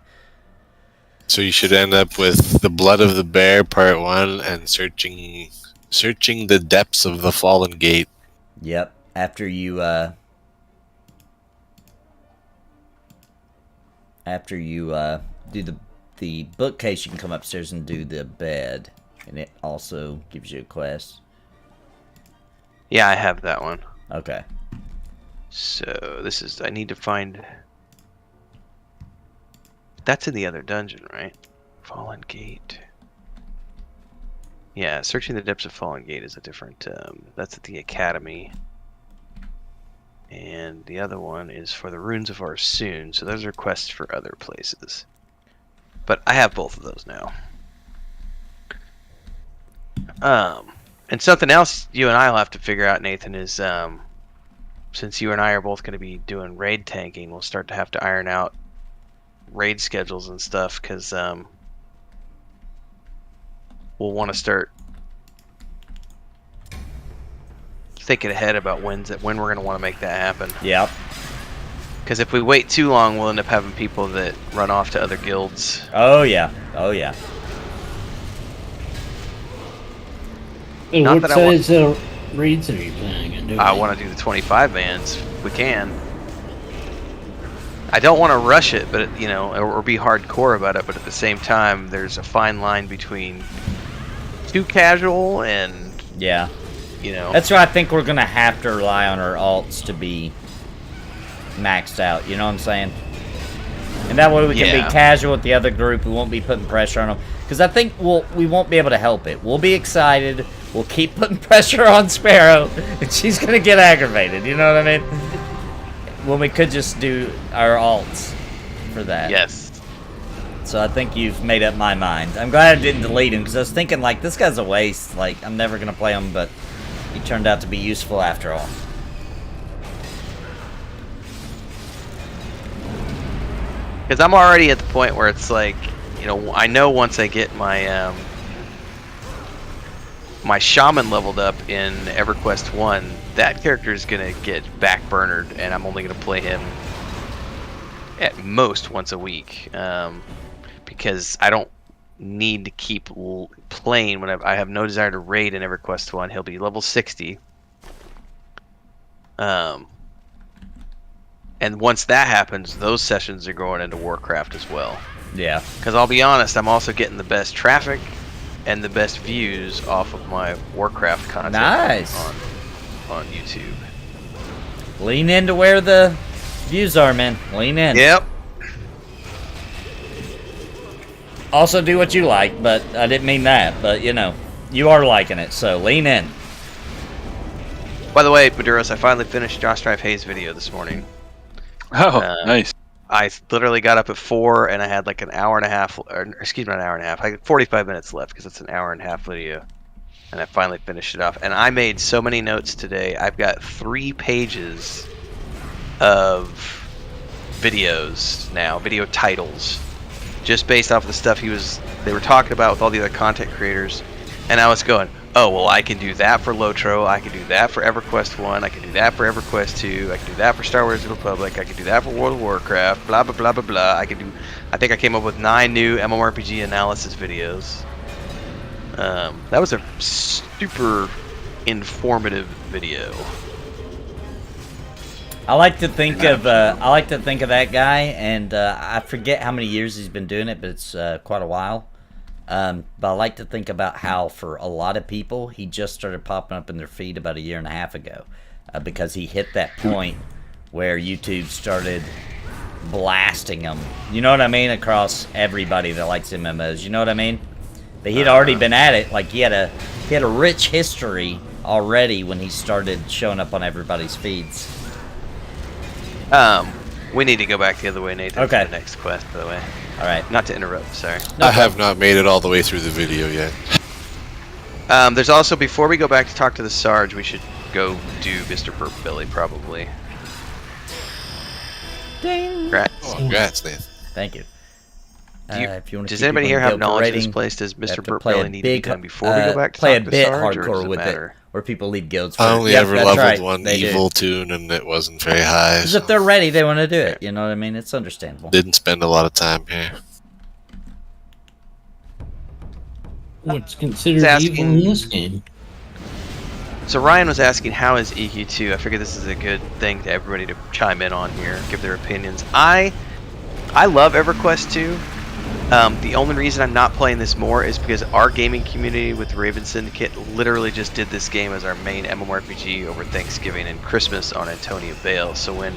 So you should end up with The Blood of the Bear Part 1 and searching the depths of the fallen gate. Yep. After you do the bookcase, you can come upstairs and do the bed, and it also gives you a quest. Yeah, I have that one. Okay. So this is. I need to find. That's in the other dungeon, right? Fallen Gate. Yeah, searching the depths of Fallen Gate is a different. That's at the Academy. And the other one is for the Runes of Varsoon. So those are quests for other places. But I have both of those now. And something else you and I will have to figure out, Nathan, is since you and I are both going to be doing raid tanking, we'll start to have to iron out raid schedules and stuff, because we'll want to start thinking ahead about when we're going to want to make that happen. Yep. Because if we wait too long, we'll end up having people that run off to other guilds. Oh yeah. Oh yeah. Hey, Not what that I size raids are you planning on doing? I want to do the 25 mans if we can. I don't want to rush it, but you know, or be hardcore about it. But at the same time, there's a fine line between too casual and Yeah. you know. That's why I think we're gonna have to rely on our alts to be maxed out. You know what I'm saying? And that way we can Yeah. be casual with the other group. We won't be putting pressure on them. Because I think we won't be able to help it. We'll be excited. We'll keep putting pressure on Sparrow, and she's gonna get aggravated. You know what I mean? When we could just do our alts for that. Yes. So I think you've made up my mind. I'm glad I didn't delete him, because I was thinking, like, this guy's a waste. Like, I'm never gonna play him, but he turned out to be useful after all. Because I'm already at the point where it's like, you know, I know once I get my my shaman leveled up in EverQuest 1, that character is gonna get backburnered, and I'm only gonna play him at most once a week, because I don't need to keep playing when I have no desire to raid in EverQuest 1. He'll be level 60. And once that happens, those sessions are going into Warcraft as well. Yeah. Because I'll be honest, I'm also getting the best traffic and the best views off of my Warcraft content Nice. on YouTube. Lean into where the views are, man. Lean in. Yep. Also do what you like, but I didn't mean that. But, you know, you are liking it, so lean in. By the way, Maduros, I finally finished Josh Drive Hayes' video this morning. Oh, nice. I literally got up at 4 and I had like an hour and a half, or excuse me, not an hour and a half. I had 45 minutes left because it's an hour and a half video. And I finally finished it off. And I made so many notes today. I've got 3 pages of videos now, video titles, just based off of the stuff they were talking about with all the other content creators. And I was going, oh, well, I can do that for Lotro, I can do that for EverQuest 1, I can do that for EverQuest 2, I can do that for Star Wars: The Republic, I can do that for World of Warcraft, blah, blah, blah, blah, blah. I think I came up with 9 new MMORPG analysis videos. That was a super informative video. I like to think of that guy, and I forget how many years he's been doing it, but it's quite a while. But I like to think about how, for a lot of people, he just started popping up in their feed about 1.5 years ago, because he hit that point where YouTube started blasting him. You know what I mean? Across everybody that likes MMOs. You know what I mean? But he'd already been at it. Like he had a rich history already when he started showing up on everybody's feeds. We need to go back the other way, Nathan, Okay. for the next quest, by the way. All right. Not to interrupt, sorry. I have not made it all the way through the video yet. There's also, before we go back to talk to the Sarge, we should go do Mr. Burp Billy, probably. Ding. Congrats. Oh, congrats, Nathan. Thank you. If you want to Does keep anybody people here have guild knowledge of this rating, place? Does you have Mr. to Burp play a Billy need to be big, done before we go back to play talk a to bit Sarge, or hardcore does it with matter? it, where people leave guilds. For I only Yep, ever that's leveled right, one they do. evil tune, and it wasn't very high. Because So if they're ready, they want to do it. You know what I mean? It's understandable. didn't spend a lot of time here. What's considered He's evil in this game? So Ryan was asking, how is EQ2? I figure this is a good thing to everybody to chime in on here, give their opinions. I love EverQuest 2. The only reason I'm not playing this more is because our gaming community with Raven Syndicate literally just did this game as our main MMORPG over Thanksgiving and Christmas on Antonio Vale. So when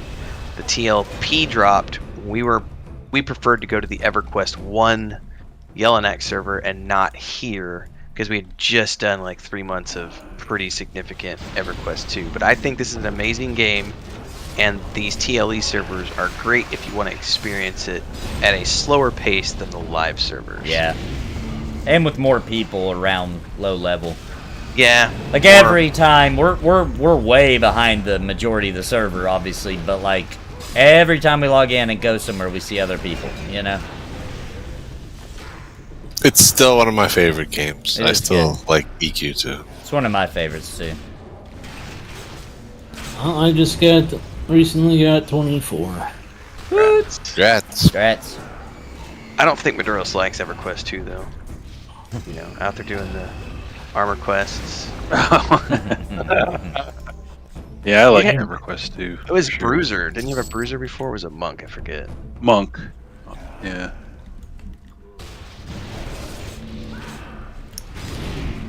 the TLP dropped, we preferred to go to the EverQuest 1 Yellowknife server and not here, because we had just done like 3 months of pretty significant EverQuest 2. But I think this is an amazing game. And these TLE servers are great if you want to experience it at a slower pace than the live servers. Yeah. And with more people around low level. Yeah. Like every time, we're way behind the majority of the server, obviously, but like every time we log in and go somewhere, we see other people, you know? It's still one of my favorite games. It I is still good. like EQ2. It's one of my favorites, too. Well, I just recently got 24. Congrats. Congrats. I don't think Maduros likes EverQuest 2, though. You know, out there doing the armor quests. Yeah, I like Yeah. EverQuest too. It was for sure. Bruiser. Didn't you have a Bruiser before? Or was it Monk? I forget. Monk. Yeah.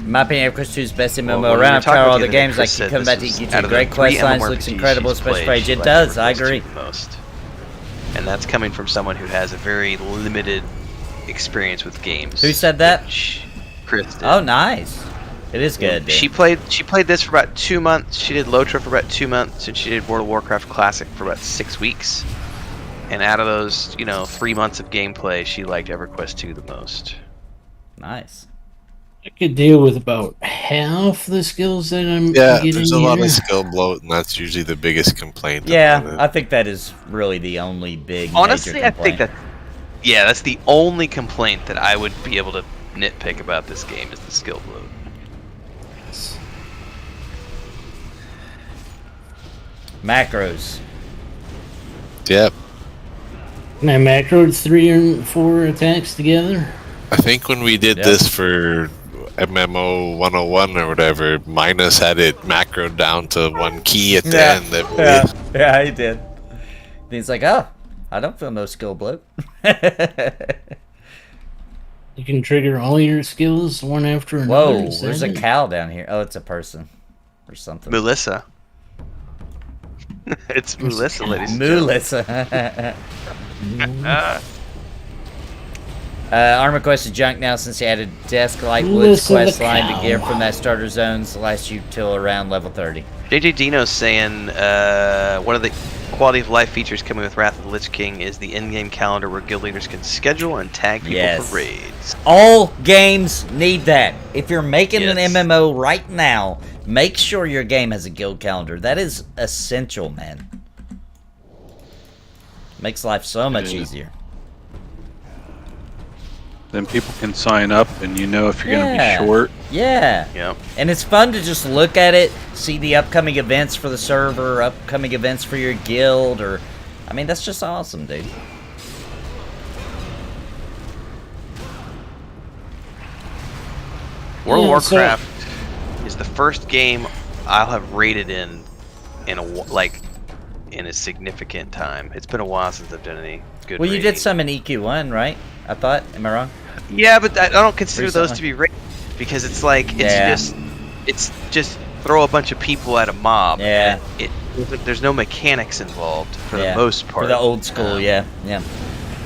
In my opinion, EverQuest 2 is best MMO Well, when we were around. I've talking tried all about the the other day, games, Chris like you said come back to this is EQ2. out of the Great 3 quest lines, MMORPGs looks incredible, she's especially played, for age. she It likes does, I EverQuest 2 agree. the most. And that's coming from someone who has a very limited experience with games. Who said that? which Chris did. Oh, nice. It is good, dude. She played this for about 2 months. She did Lotra for about 2 months, and she did World of Warcraft Classic for about 6 weeks. And out of those, 3 months of gameplay, she liked EverQuest 2 the most. Nice. I could deal with about half the skills that I'm Yeah, getting there's a lot here. of skill bloat, and that's usually the biggest complaint. Yeah, about I it. think that is really the only big Honestly, major I think complaint. that's the only complaint that I would be able to nitpick about this game is the skill bloat. Macros. Yep. And I macroed 3 or 4 attacks together. I think when we did Yep. this for MMO 101 or whatever, Minus had it macroed down to 1 key at the end. Yeah, he did. He's like, oh, I don't feel no skill bloat. You can trigger all your skills one after another. Whoa, is there's that a it? cow down here. Oh, it's a person. Or something. Melissa. It's Melissa, ladies and gentlemen. Melissa. Armor quest is junk now since he added Desk Light Woods Melissa the quest line to cow. gear from that starter zones last you till around level 30. JJ Dino's saying one of the quality of life features coming with Wrath of the Lich King is the in-game calendar where guild leaders can schedule and tag people Yes. for raids. All games need that. If you're making an Yes. MMO right now, make sure your game has a guild calendar. That is essential, man. Makes life so much Yeah. easier. Then people can sign up, and you know if you're Yeah. gonna be short. Yeah. Yep. And it's fun to just look at it, see the upcoming events for the server, upcoming events for your guild, or... I mean, that's just awesome, dude. World of Yeah, so- Warcraft is the first game I'll have rated in a significant time. It's been a while since I've done any good. Well, you did raiding. some in EQ1, right? I thought. Am I wrong? Yeah, but I don't consider those Recently. to be raiding because it's like Yeah. it's just throw a bunch of people at a mob. Yeah. and there's no mechanics involved for Yeah. the most part. For the old school, yeah. Yeah.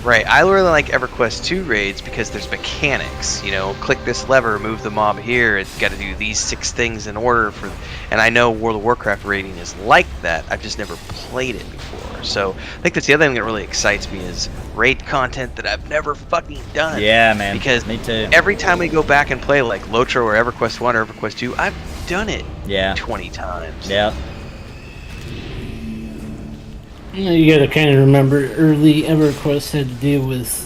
Right. I really like EverQuest 2 raids because there's mechanics. Click this lever, move the mob here. It's got to do these 6 things in order for. And I know World of Warcraft raiding is like that. I've just never played it before. So I think that's the other thing that really excites me is raid content that I've never fucking done. Yeah, man. Because Me too. every time we go back and play like Lotra or EverQuest 1 or EverQuest 2, I've done it Yeah. 20 times. Yeah. You gotta kind of remember early EverQuest had to deal with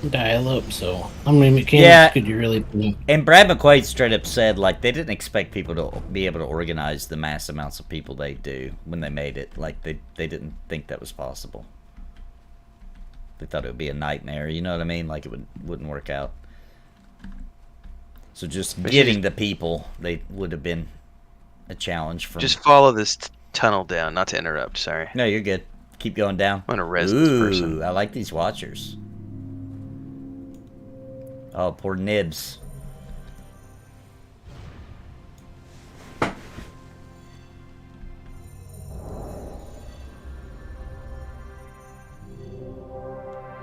dial-up, so how many mechanics Yeah. could you really do? And Brad McQuaid straight up said, like, they didn't expect people to be able to organize the mass amounts of people they do when they made it. Like, they didn't think that was possible. They thought it would be a nightmare, you know what I mean? Like, it wouldn't work out. So just getting the people, they would have been a challenge from... Just follow this tunnel down. Not to interrupt, sorry. No, you're good. Keep going down. I'm gonna res this person. Ooh, I like these watchers. Oh, poor Nibs.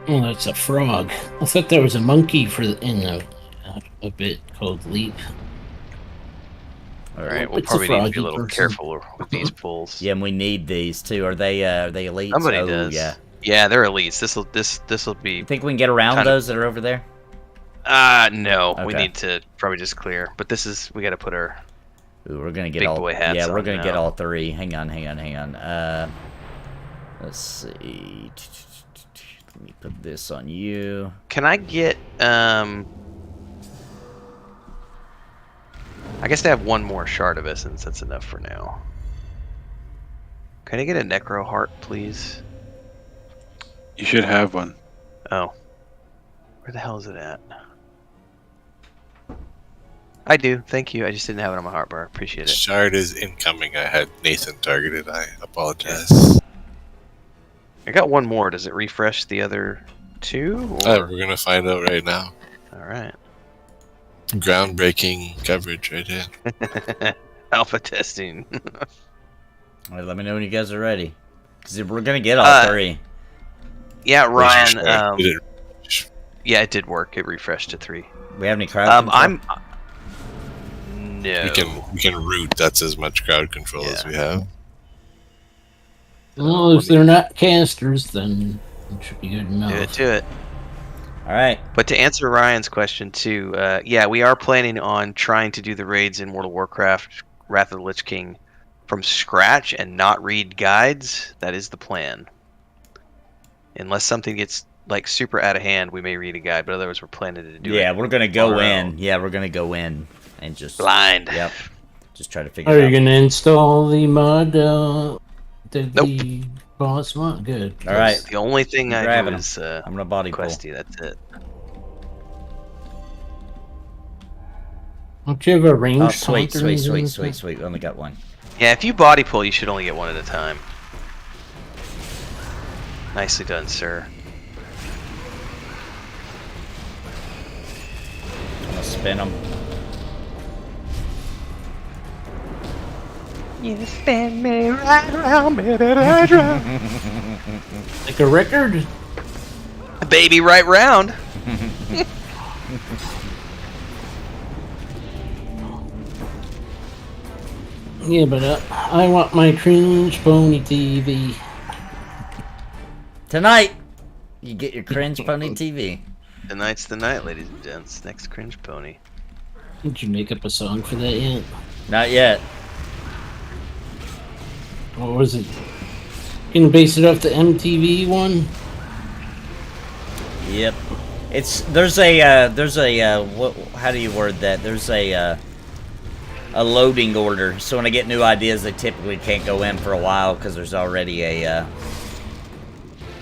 Oh, that's a frog. I thought there was a monkey in a bit called Leap. All right, we'll It's a probably need to be a froggy little person. careful with these pulls. Yeah, and we need these too. Are they elites? Somebody Oh, does. yeah. Yeah, they're elites. This'll be. You think we can get around Kind of- those that are over there? No. We Okay. need to probably just clear. But we got to put our. Ooh, we're gonna get Big all. boy hats Yeah, we're on gonna get now. all three. Hang on. Let's see. Let me put this on you. Can I get I guess I have one more shard of essence. That's enough for now. Can I get a necro heart, please? You should have one. Oh. Where the hell is it at? I do. Thank you. I just didn't have it on my heart bar. Appreciate it. Shard is incoming. I had Nathan targeted. I apologize. I got one more. Does it refresh the other two? We're gonna find out right now. All right. Groundbreaking coverage right here. Alpha testing. All right, let me know when you guys are ready. Because we're gonna get all three. Yeah, Where's Ryan. your shard? Did it- Yeah, it did work. It refreshed to 3. We have any crowd control? No. we can root. That's as much crowd control as we have. Well, if they're not casters, then it should be good enough. Do it. All right. But to answer Ryan's question too, yeah, we are planning on trying to do the raids in World of Warcraft Wrath of the Lich King from scratch and not read guides. That is the plan. Unless something gets like super out of hand, we may read a guide, but otherwise we're planning to do it. Yeah, we're gonna go on our in. own. Yeah, we're gonna go in and just Blind. Yep. Just try to figure Are it out. you going to install the mod that Nope. the boss want? Good. All right. The only thing I do Grabbing 'em. is I'm gonna body pull. questy. That's it. Don't you have a range? Oh, sweet, counter sweet, or sweet, something? sweet, sweet. We only got one. Yeah, if you body pull, you should only get one at a time. Nicely done, sir. I'm gonna spin them. You spin me right round, baby, right round. Like a record? Baby, right round. Yeah, but I want my cringe pony TV. Tonight, you get your cringe pony TV. Tonight's the night, ladies and gents. Next cringe pony. Did you make up a song for that yet? Not yet. What was it? Gonna base it off the MTV one? Yep. There's a what? How do you word that? There's a loading order. So when I get new ideas, they typically can't go in for a while because there's already a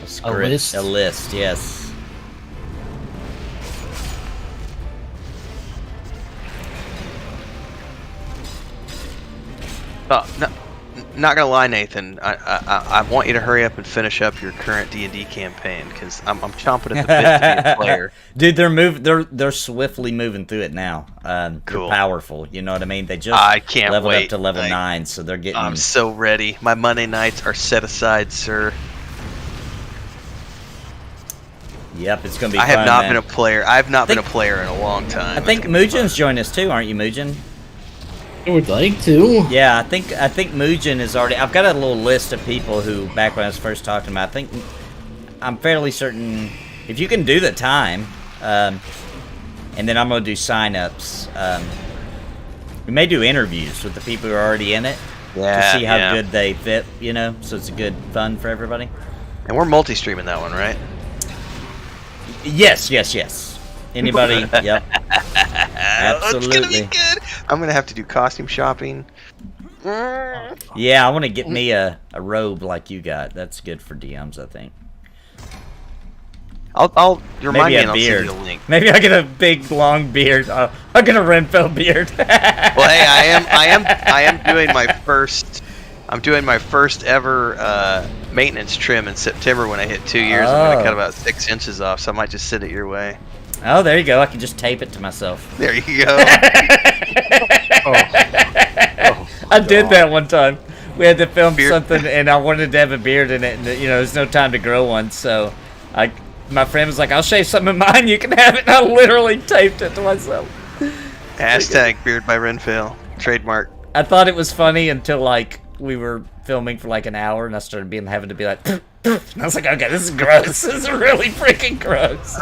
script, list? A list, yes. Oh, no, not gonna lie, Nathan. I want you to hurry up and finish up your current D&D campaign because I'm chomping at the bit to be a player. Dude, they're swiftly moving through it now. Cool. They're powerful. You know what I mean? They just I can't leveled wait. up to level 9, so they're getting. I'm so ready. My Monday nights are set aside, sir. Yep, it's gonna be. I have fun, not man. been a player. I've not been a player in a long time. I think Mugen's joined us too, aren't you, Mugen? I would like to. Yeah, I think Mugen is already. I've got a little list of people who, back when I was first talking about, I'm fairly certain if you can do the time, and then I'm gonna do sign-ups. We may do interviews with the people who are already in it to see how good they fit. You know, so it's a good fun for everybody. And we're multi-streaming that one, right? Yes. Anybody? Yep. Absolutely. It's gonna be good. I'm gonna have to do costume shopping. Yeah, I want to get me a robe like you got. That's good for DMs, I think. I'll remind Maybe me a and I'll beard. send you a link. Maybe I get a big long beard. I'll get a Renfail beard. Well, hey, I am doing my first. I'm doing my first ever maintenance trim in September when I hit 2 years. I'm gonna cut about 6 inches off, so I might just send it your way. Oh, there you go. I can just tape it to myself. There you go. I did that one time. We had to film Beard. something, and I wanted to have a beard in it, and there's no time to grow one. So, my friend was like, "I'll shave some of mine. You can have it." And I literally taped it to myself. Hashtag beard by Renfail. Trademark. I thought it was funny until like we were filming for like an hour, and I started having to be like, and I was like, okay, this is gross. This is really freaking gross.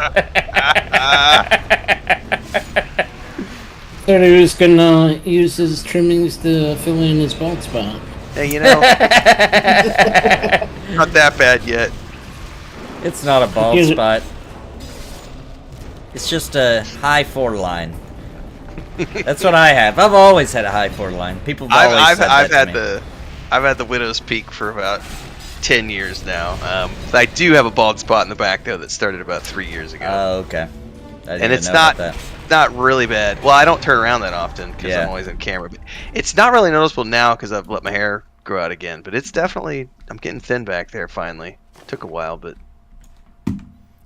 Thought he was gonna use his trimmings to fill in his bald spot. Hey, you know, not that bad yet. It's not a bald spot. It's just a high 4 line. That's what I have. I've always had a high 4 line. People have always said that to me. I've had the widow's peak for about 10 years now. I do have a bald spot in the back though that started about 3 years ago. Oh, okay. And it's not really bad. Well, I don't turn around that often because I'm always on camera. But it's not really noticeable now because I've let my hair grow out again. But it's definitely, I'm getting thin back there finally. Took a while, but.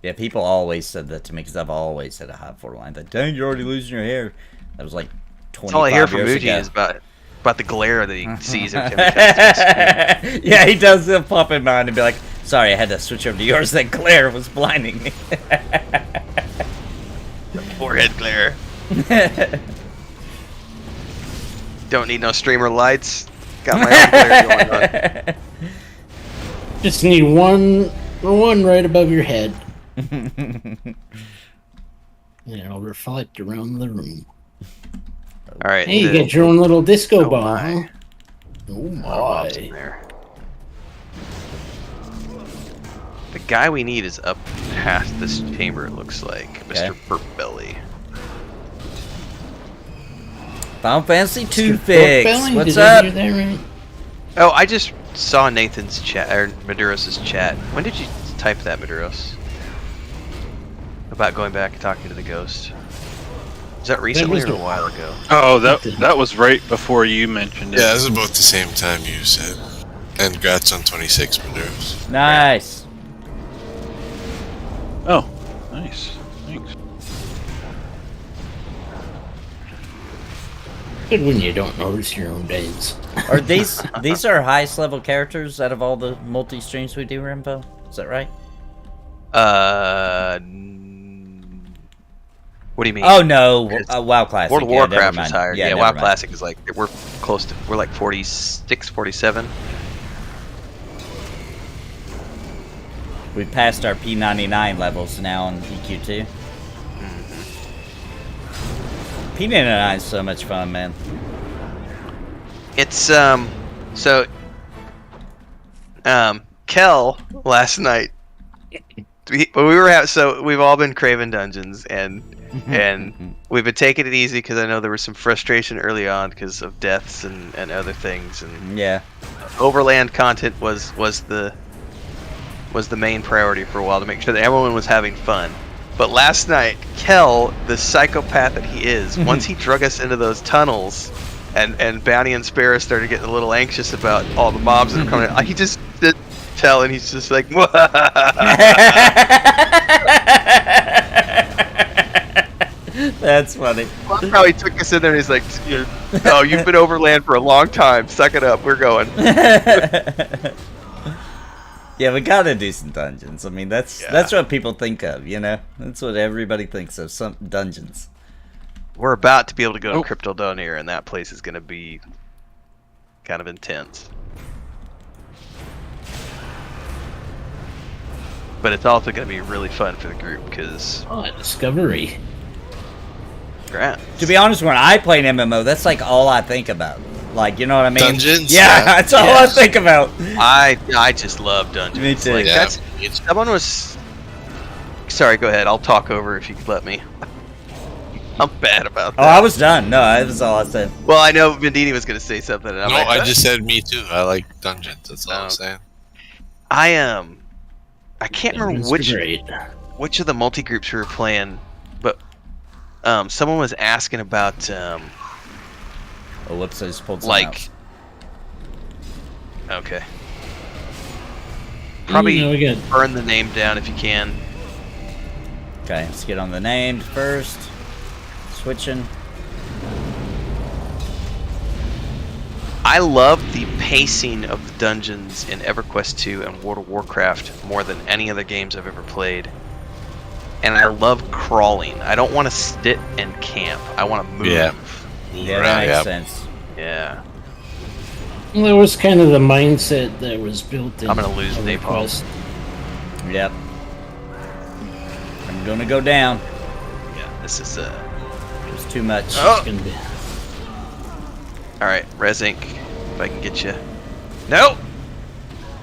Yeah, people always said that to me because I've always had a high 4 line. Like, dang, you're already losing your hair. That was like 25 all I hear from years Muji ago. is about the glare that he sees every time he comes to the screen. Yeah, he does pop in mind and be like, sorry, I had to switch over to yours. That glare was blinding me. Forehead glare. Don't need no streamer lights. Got my own glare going on. Just need one right above your head. And it'll reflect around the room. Alright. Hey, you got your own little disco ball, my. huh? Oh Mob's in my. there. The guy we need is up past this chamber, it looks like. Mr. Burpbelly. Final Fantasy 2 Mr. fix. Porkbelly, What's did I up? hear that right? Oh, I just saw Nathan's chat, or Maduros' chat. When did you type that, Maduros? About going back and talking to the ghost. Is that recently or a while ago? Oh, that was right before you mentioned it. Yeah, this is about the same time you said. And congrats on 26 Maduros. Nice. Oh, nice. Thanks. Good when you don't notice your own days. Are these are highest level characters out of all the multi streams we do, Renfail? Is that right? What do you mean? Oh no, WoW Classic. World of Yeah, never Warcraft mind. is higher. Yeah, Yeah, never WoW mind. Classic is like we're like 46, 47. We passed our P99 levels now on EQ2. P99 is so much fun, man. It's so Kel last night. We've all been craving dungeons and we've been taking it easy because I know there was some frustration early on because of deaths and other things, and Yeah. overland content was the main priority for a while to make sure that everyone was having fun. But last night, Kel, the psychopath that he is, once he drug us into those tunnels, and Bounty and Sparrow started getting a little anxious about all the mobs that are coming in, he just did tell, and he's just like, That's funny. That's how he took us in there, and he's like, oh, you've been overland for a long time. Suck it up. We're going. Yeah, we gotta do some dungeons. I mean, that's what people think of, you know? That's what everybody thinks of, some dungeons. We're about to be able to go to Crypto Donair, and that place is going to be kind of intense. But it's also going to be really fun for the group, because... Oh, Discovery. Congrats. To be honest, when I play an MMO, that's like all I think about. Like, you know what I mean? Dungeons? Yeah, that's all I think about. I just love dungeons. Me too. Like, Yeah. someone was... Sorry, go ahead. I'll talk over if you could let me. I'm bad about that. Oh, I was done. No, that was all I said. Well, I know Vendini was going to say something. And I'm No, like, I just said me too. I like dungeons. That's all I'm saying. I can't remember Great. which of the multi groups we were playing, but someone was asking about Oh, whoops, I just pulled some like. out. Okay. Probably Again. burn the name down if you can. Okay, let's get on the named first. Switching. I love the pacing of the dungeons in EverQuest 2 and World of Warcraft more than any other games I've ever played. And I love crawling. I don't want to sit and camp. I want to move. Yeah. Yeah, that makes sense. Yeah. Well, that was kind of the mindset that was built in. I'm gonna lose napalm. EverQuest. Yep. I'm gonna go down. Yeah, this is There's too much. Oh. It's gonna be. all right. Res Inc. If I can get you. No.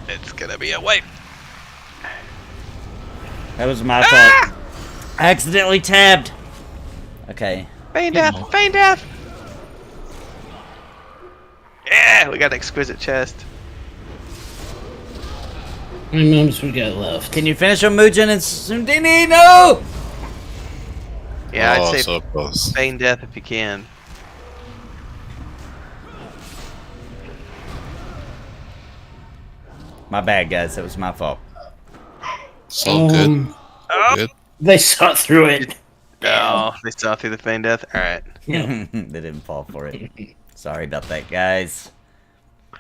It's gonna be a wipe. That was my fault. I accidentally tabbed. Okay. Feign death. Feign death. Yeah, we got an exquisite chest. How many moments we got left? Can you finish on Mugen and Sundini? No! Yeah, Oh, I'd say so close. feign death if you can. My bad, guys. That was my fault. So good. Oh. Good. They saw through it. Oh, they saw through the feign death. All right. Yeah. They didn't fall for it. Sorry about that, guys.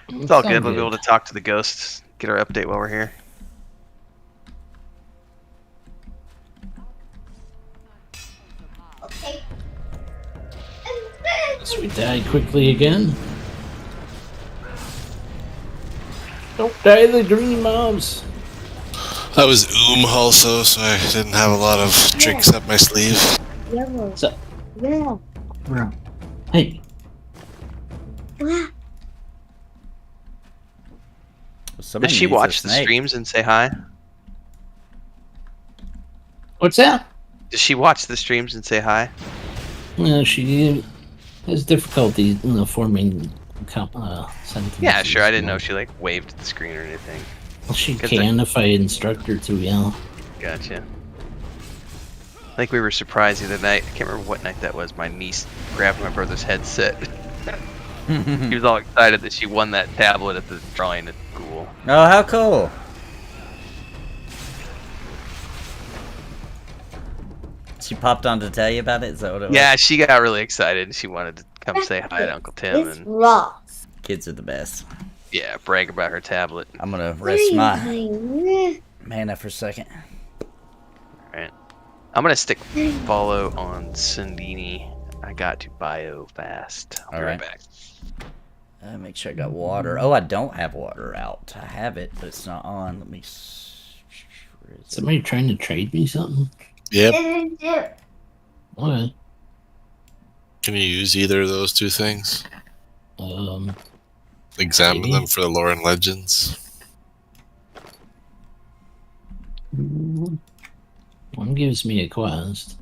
It's all good. We'll be able to talk to the ghosts, get our update while we're here. So we die quickly again. Don't die the green mobs. I was also, so I didn't have a lot of tricks up my sleeve. So, hey, Somebody Does she needs a watch the snake. streams and say hi? what's that? Does she watch the streams and say hi? She has difficulty, forming sentences. Yeah, sure. I didn't know if she like waved at the screen or anything. She Good can if I instruct her to. Yeah. Gotcha. I think we were surprised the other night. I can't remember what night that was. My niece grabbed my brother's headset. He was all excited that she won that tablet at the drawing at school. Oh, how cool. She popped on to tell you about it? Is that what it was? Yeah, she got really excited. She wanted to come say hi to Uncle Tim It's and raw. Kids are the best. yeah, brag about her tablet. I'm gonna rest my mana for a second. Alright. I'm gonna stick follow on Sundini. I got to bio fast. I'll be right back. Make sure I got water. Oh, I don't have water out. I have it, but it's not on. Let me. Where is it? Somebody trying to trade me something? Yep. Okay. Can you use either of those two things? Examine Maybe. them for the lore and legends. One gives me a quest.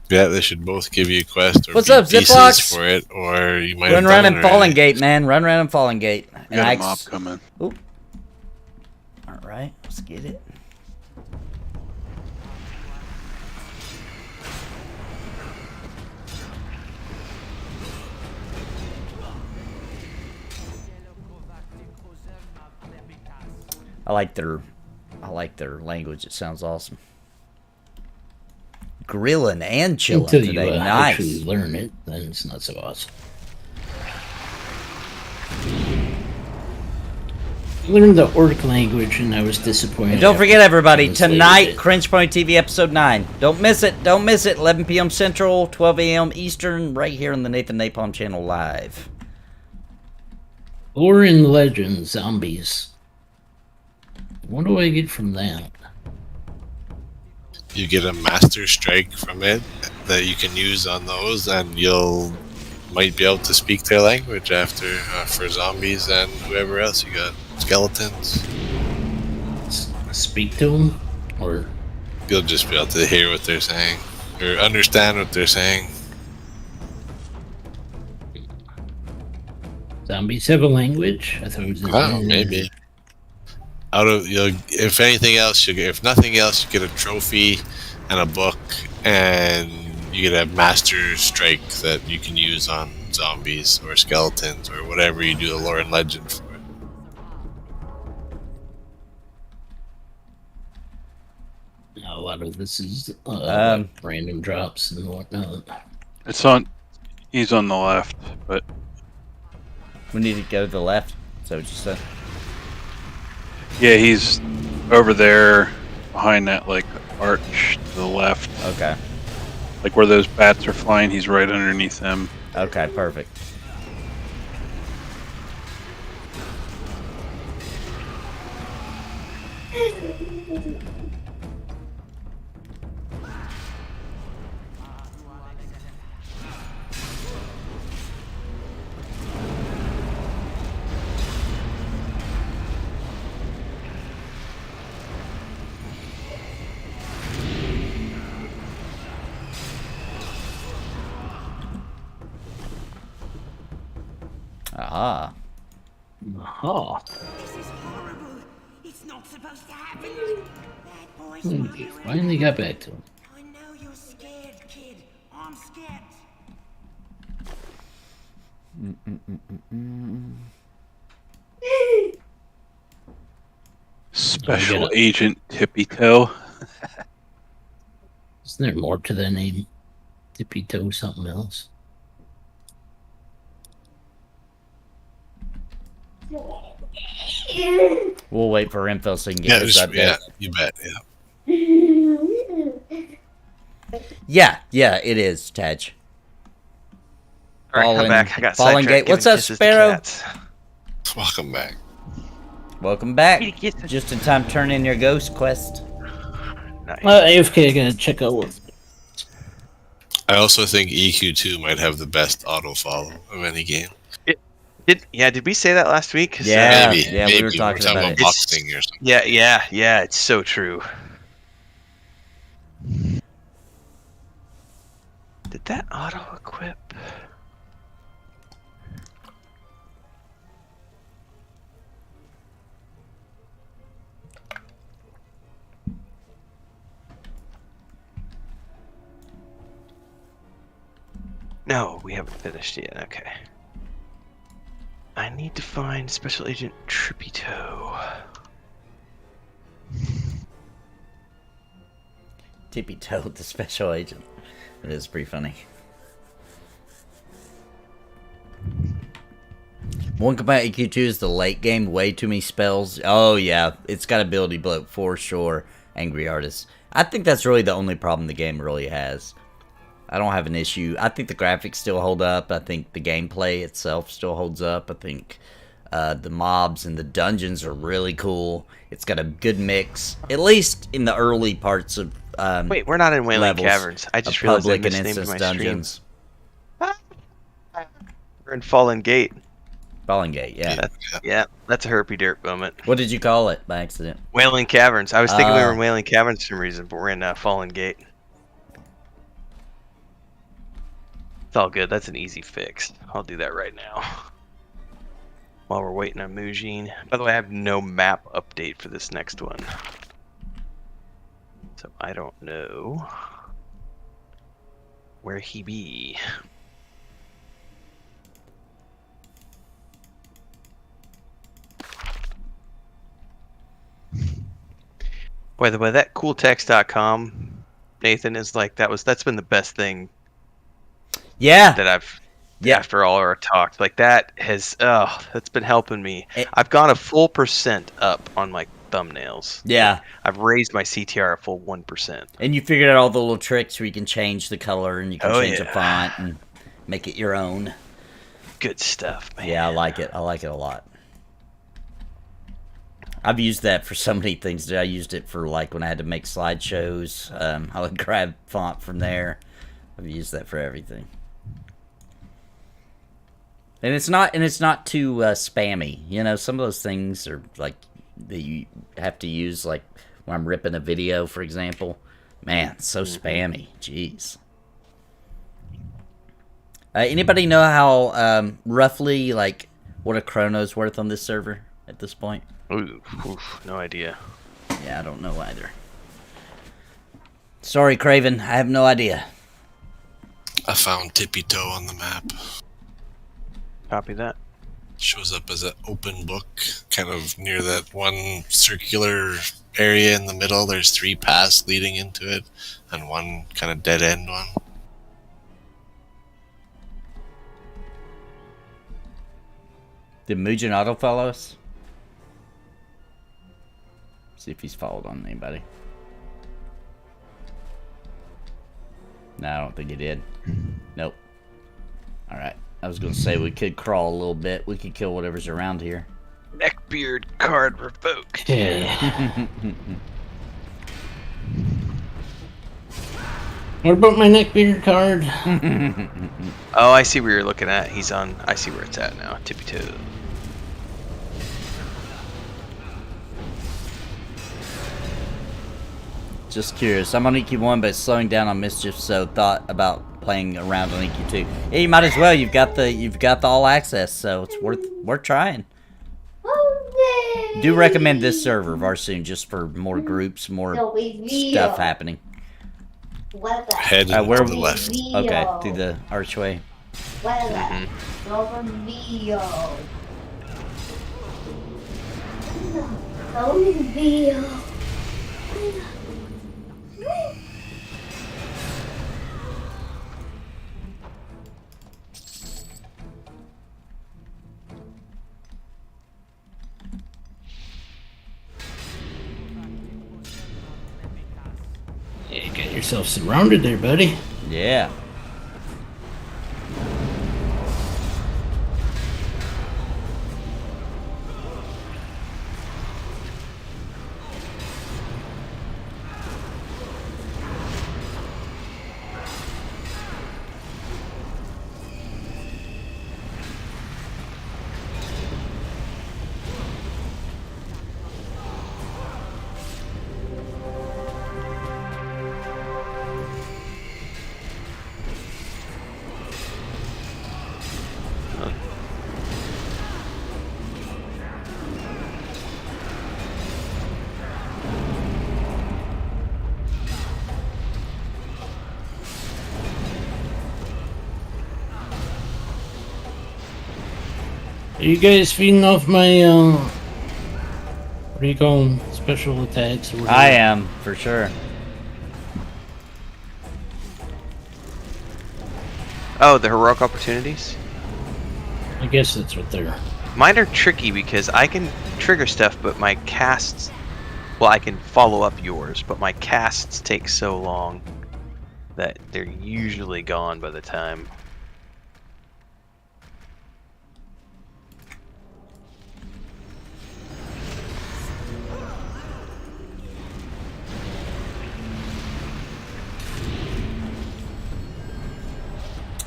Yeah, they should both give you a quest or What's be up, pieces Ziplocs? for it, or you might Run have around done in it Falling already. Gate, man. Run around in Falling Gate. We got a mob coming. Alright, let's get it. I like their language. It sounds awesome. Grilling and chilling Until today. you Nice. actually learn it, then it's not so awesome. I learned the orc language and I was disappointed. And don't forget, everybody, Honestly, tonight, it- Cringe Pony TV Episode 9. Don't miss it. Don't miss it. 11 p.m. Central, 12 a.m. Eastern, right here on the Nathan Napalm channel live. Lore and legends, zombies. What do I get from that? You get a master strike from it that you can use on those, and you'll might be able to speak their language after for zombies and whoever else you got. Skeletons. Speak to them? Or You'll just be able to hear what they're saying or understand what they're saying. zombies have a language? I thought it was Wow, maybe. Out of if anything else, you get, if nothing else, you get a trophy and a book, and you get a master strike that you can use on zombies or skeletons or whatever you do the lore and legend for. A lot of this is random drops and whatnot. It's on. He's on the left, but We need to go to the left. Is that what you said? yeah, he's over there behind that like arch to the left, Okay. like where those bats are flying. He's right underneath them. Okay, perfect. Aha. Oh, This is horrible. It's not supposed to happen. Bad boys want you in. finally got back to him. I know you're scared, kid. I'm scared. Special Agent Tippy Toe. Isn't there more to the name? Tippy toe something else. We'll wait for Renfail so he can Yeah, get his update. yeah, you bet. Yeah. Yeah, it is, Taj. All right, Fallen- I'm back. I got Fallen sidetracked Gate. What's giving up, kisses to Sparrow? cats. Welcome back. Welcome back. Just in time to turn in your ghost quest. Nice. AFK, I gotta check out what. I also think EQ2 might have the best auto follow of any game. Did we say that last week? 'Cause, Yeah. Maybe. we maybe were talking about it. boxing or something. Yeah. It's so true. Did that auto equip? No, we haven't finished yet. Okay. I need to find Special Agent Trippy Toe. Tippy Toe, the special agent. It is pretty funny. One complaint about EQ2 is the late game, way too many spells. Oh yeah, it's got ability bloat for sure. Angry Artist. I think that's really the only problem the game really has. I don't have an issue. I think the graphics still hold up. I think the gameplay itself still holds up. I think the mobs and the dungeons are really cool. It's got a good mix, at least in the early parts of Wait, we're not in Wailing levels Caverns. I just of realized I public and misnamed instance my dungeons. stream. We're in Fallen Gate. Fallen Gate, yeah. Yeah, that's a herpy dirt moment. What did you call it by accident? Wailing Caverns. I was thinking we were in Ah. Wailing Caverns for some reason, but we're in Fallen Gate. It's all good. That's an easy fix. I'll do that right now. While we're waiting on Mujin. By the way, I have no map update for this next one. So I don't know where he be. By the way, that cooltext.com, Nathan, is like that's been the best thing Yeah. that I've Yeah. after all our talks. Like that's been helping me. I've gone a full % up on my thumbnails. Yeah. I've raised my CTR a full 1%. And you figured out all the little tricks where you can change the color and you can Oh, change the yeah. font and make it your own. Good stuff, man. Yeah, I like it. I like it a lot. I've used that for so many things. I used it for like when I had to make slideshows. I would grab font from there. I've used that for everything. And it's not too spammy. You know, some of those things are like that you have to use, like when I'm ripping a video, for example. Man, it's so spammy. Jeez. Anybody know how roughly like what a chrono's worth on this server at this point? Ooh, no idea. Yeah, I don't know either. Sorry, Craven, I have no idea. I found Tippy Toe on the map. Copy that. Shows up as an open book, kind of near that one circular area in the middle. There's 3 paths leading into it, and one kind of dead end one. Did Mujin auto follow us? See if he's followed on anybody. No, I don't think he did. Nope. Alright. I was gonna say we could crawl a little bit. We could kill whatever's around here. Neckbeard card revoked. Yeah. What about my neckbeard card? Oh, I see where you're looking at. He's on. I see where it's at now. Tippy toe. Just curious. I'm on EQ1, but it's slowing down on mischief, so thought about playing around on EQ2. Yeah, you might as well. You've got the all access, so it's worth trying. Do recommend this server, Varsoon, just for more groups, more stuff happening. Head to the left. Okay, through the archway. Yeah, you got yourself surrounded there, buddy. Yeah. Are you guys feeding off my, what do you call them? Special attacks? Or whatever? I am, for sure. Oh, the heroic opportunities? I guess that's what they're... Mine are tricky because I can trigger stuff, but my casts... Well, I can follow up yours, but my casts take so long that they're usually gone by the time.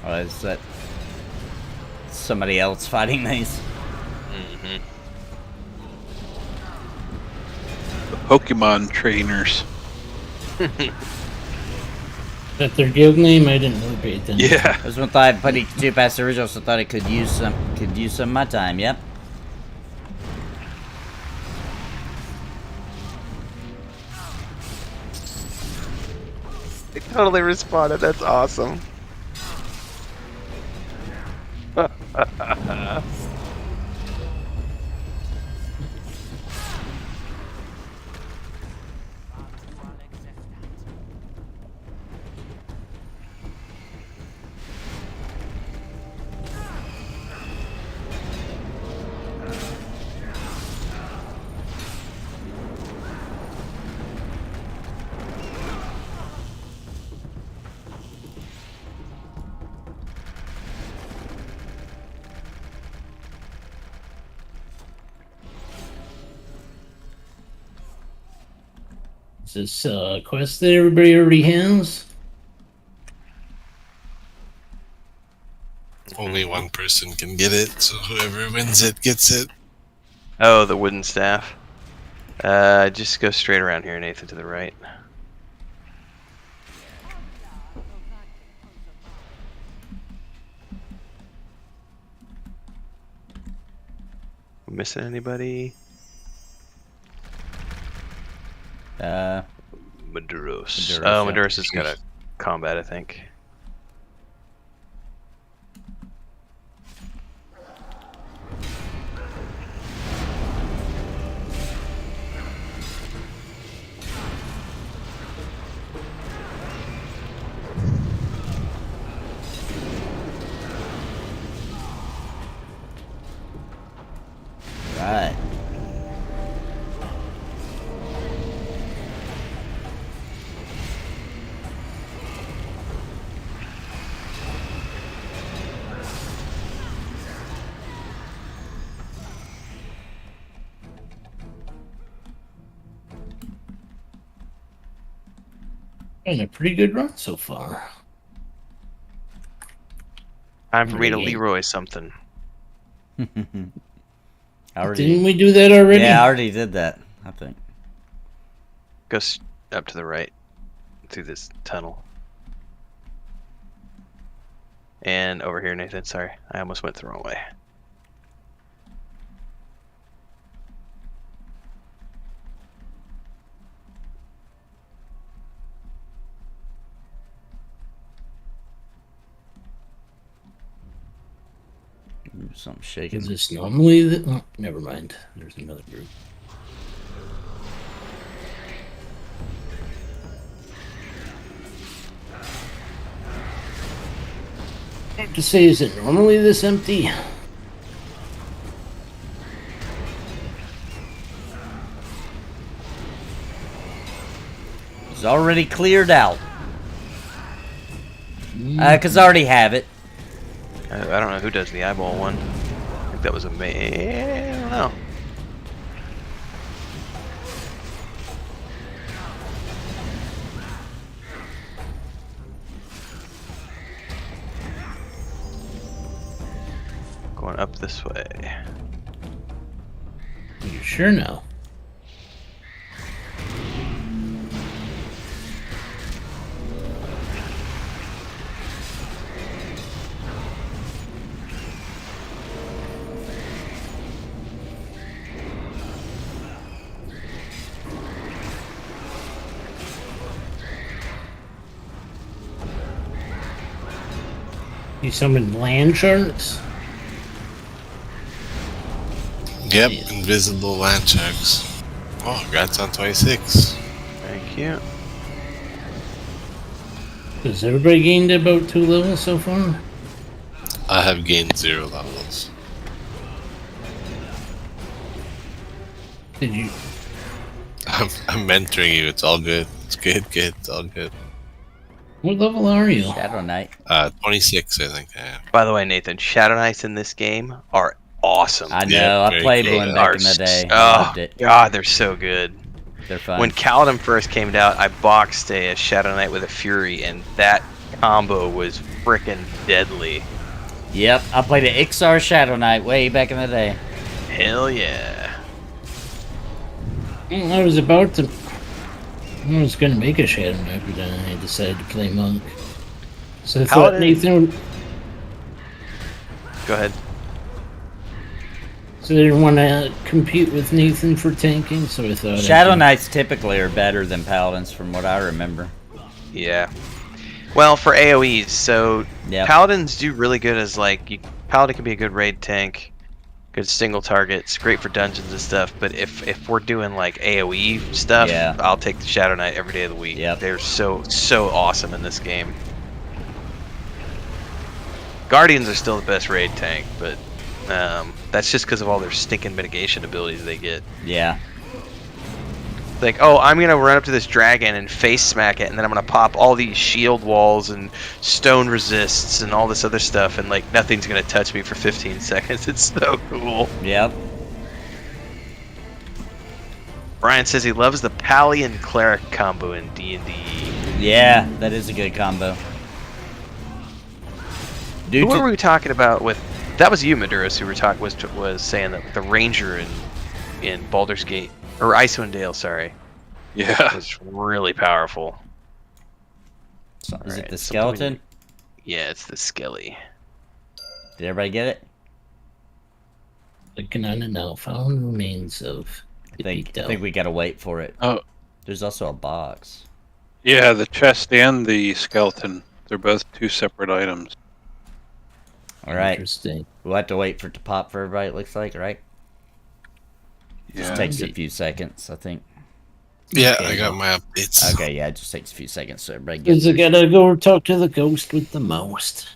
Oh, is that somebody else fighting these? The Pokemon trainers. Is that their guild name? I didn't really pay attention. Yeah. This one thought I'd put EQ2 past the original, so thought it could use some of my time. Yep. They totally responded. That's awesome. Is this quest that everybody already has? Only one person can get it, so whoever wins it gets it. Oh, the wooden staff. Just go straight around here, Nathan, to the right. Missing anybody? Maduros. Oh, Maduros has got a combat, I think. Right. Been a pretty good run so far. Time for me to Great. Leroy something. Didn't we do that already? Yeah, I already did that, I think. Go up to the right through this tunnel. And over here, Nathan. Sorry, I almost went the wrong way. Ooh, something shaking. Is this normally the... Oh, never mind. There's another group. I have to say, is it normally this empty? It's already cleared out. Cause I already have it. I don't know who does the eyeball one. I think that was a man. I don't know. Going up this way. You sure now? You summoned land sharks? Yep, invisible land sharks. Oh, congrats on 26. Thank you. Has everybody gained about 2 levels so far? I have gained 0 levels. Did you? I'm mentoring you. It's all good. It's good. It's all good. What level are you? Shadow Knight. 26, I think I am. By the way, Nathan, Shadow Knights in this game are awesome. I know. Yeah, I very played cool. one They back are in the day. Oh Loved it. God, they're so good. They're fun. When Kaladin first came out, I boxed a Shadow Knight with a Fury, and that combo was freaking deadly. Yep, I played an Ixar Shadow Knight way back in the day. Hell yeah. I was about to. I was going to make a Shadow Knight, but then I decided to play Monk. So I thought Paladin- Nathan. Go ahead. So I didn't want to compete with Nathan for tanking, so I thought. Shadow Knights typically are better than Paladins from what I remember. Yeah. Well, for AoEs, so Yep. Paladins do really good as like Paladin can be a good raid tank, good single targets, great for dungeons and stuff. But if we're doing like AoE stuff, Yeah. I'll take the Shadow Knight every day of the week. Yep. They're so awesome in this game. Guardians are still the best raid tank, but that's just because of all their stinking mitigation abilities they get. Yeah. Like, oh, I'm gonna run up to this dragon and face smack it, and then I'm gonna pop all these shield walls and stone resists and all this other stuff, and like nothing's gonna touch me for 15 seconds. It's so cool. Yep. Brian says he loves the Pally and Cleric combo in D&D. Yeah, that is a good combo. Who were we talking about with? That was you, Maduros, who were talking was saying that the Ranger in Baldur's Gate or Icewind Dale, sorry, Yeah. was really powerful. Is it Alright, the something we skeleton? need- Yeah, it's the Skelly. Did everybody get it? Looking on it now, found remains of. I think we gotta wait for it. Oh, There's also a box. yeah, the chest and the skeleton. They're both 2 separate items. Alright. Interesting. We'll have to wait for it to pop for everybody, it looks like, right? Yeah. Just takes a few seconds, I think. Yeah, Okay. I got my updates. Okay, yeah, it just takes a few seconds so everybody gets Because I gotta go talk to the ghost with the most.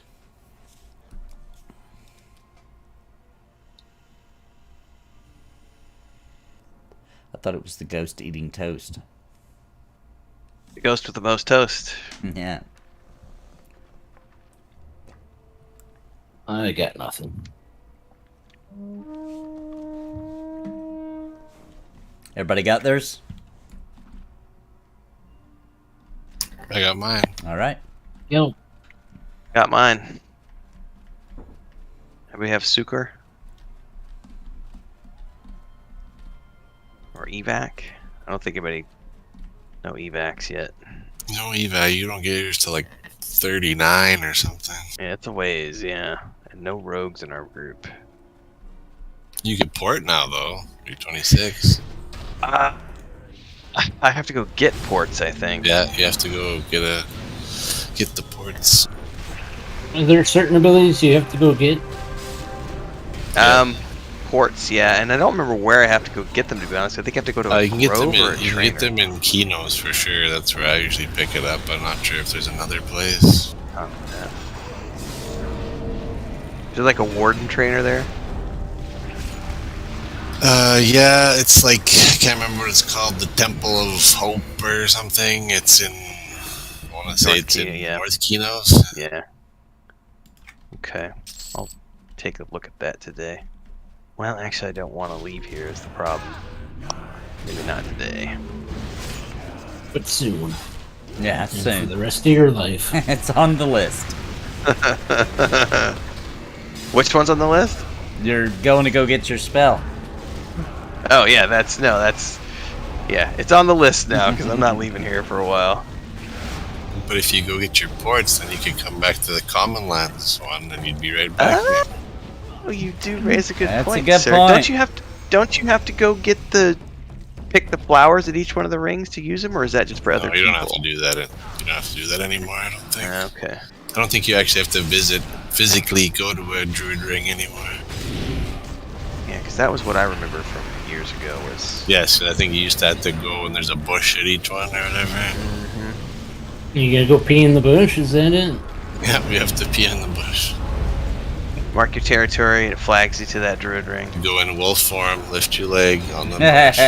I thought it was the ghost eating toast. The ghost with the most toast. Yeah. I got nothing. Everybody got theirs? I got mine. Alright. Yo, Got mine. We have Sukur or evac. I don't think anybody know evacs yet. No eval, you don't get yours till like 39 or something. Yeah, it's a ways, yeah. And no rogues in our group. You could port now though. You're 26. I have to go get ports, I think. Yeah, you have to go get the ports. Are there certain abilities you have to go get? Ports, yeah, and I don't remember where I have to go get them, to be honest. I think I have to go to a You can get them grove or a in, you can trainer. get them in Keynotes for sure. That's where I usually pick it up. I'm not sure if there's another place. Yeah. Is there like a warden trainer there? Yeah, it's like, I can't remember what it's called, the Temple of Hope or something. It's in, I want to say North it's in Key, yeah. North Keynotes. Yeah. Okay. I'll take a look at that today. Well, actually, I don't want to leave here is the problem. Maybe not today. But soon. Yeah, And for soon. the rest of your life. It's on the list. Which one's on the list? You're going to go get your spell. Oh, yeah, yeah, it's on the list now because I'm not leaving here for a while. But if you go get your ports, then you could come back to the Common Lands one, and you'd be right back. Oh, you do raise a good That's a point, good sir. point. Don't you have to go pick the flowers at each one of the rings to use them, or is that just for other No, people? you don't have to do that. You don't have to do that anymore. I don't think. Okay. I don't think you actually have to physically go to a druid ring anymore. Yeah, because that was what I remember from years ago. Was Yes, and I think you used to have to go and there's a bush at each one or whatever. You gotta go pee in the bush, is that it? Yeah, we have to pee in the bush. mark your territory, and it flags you to that druid ring. Go in wolf form, lift your leg on the bush.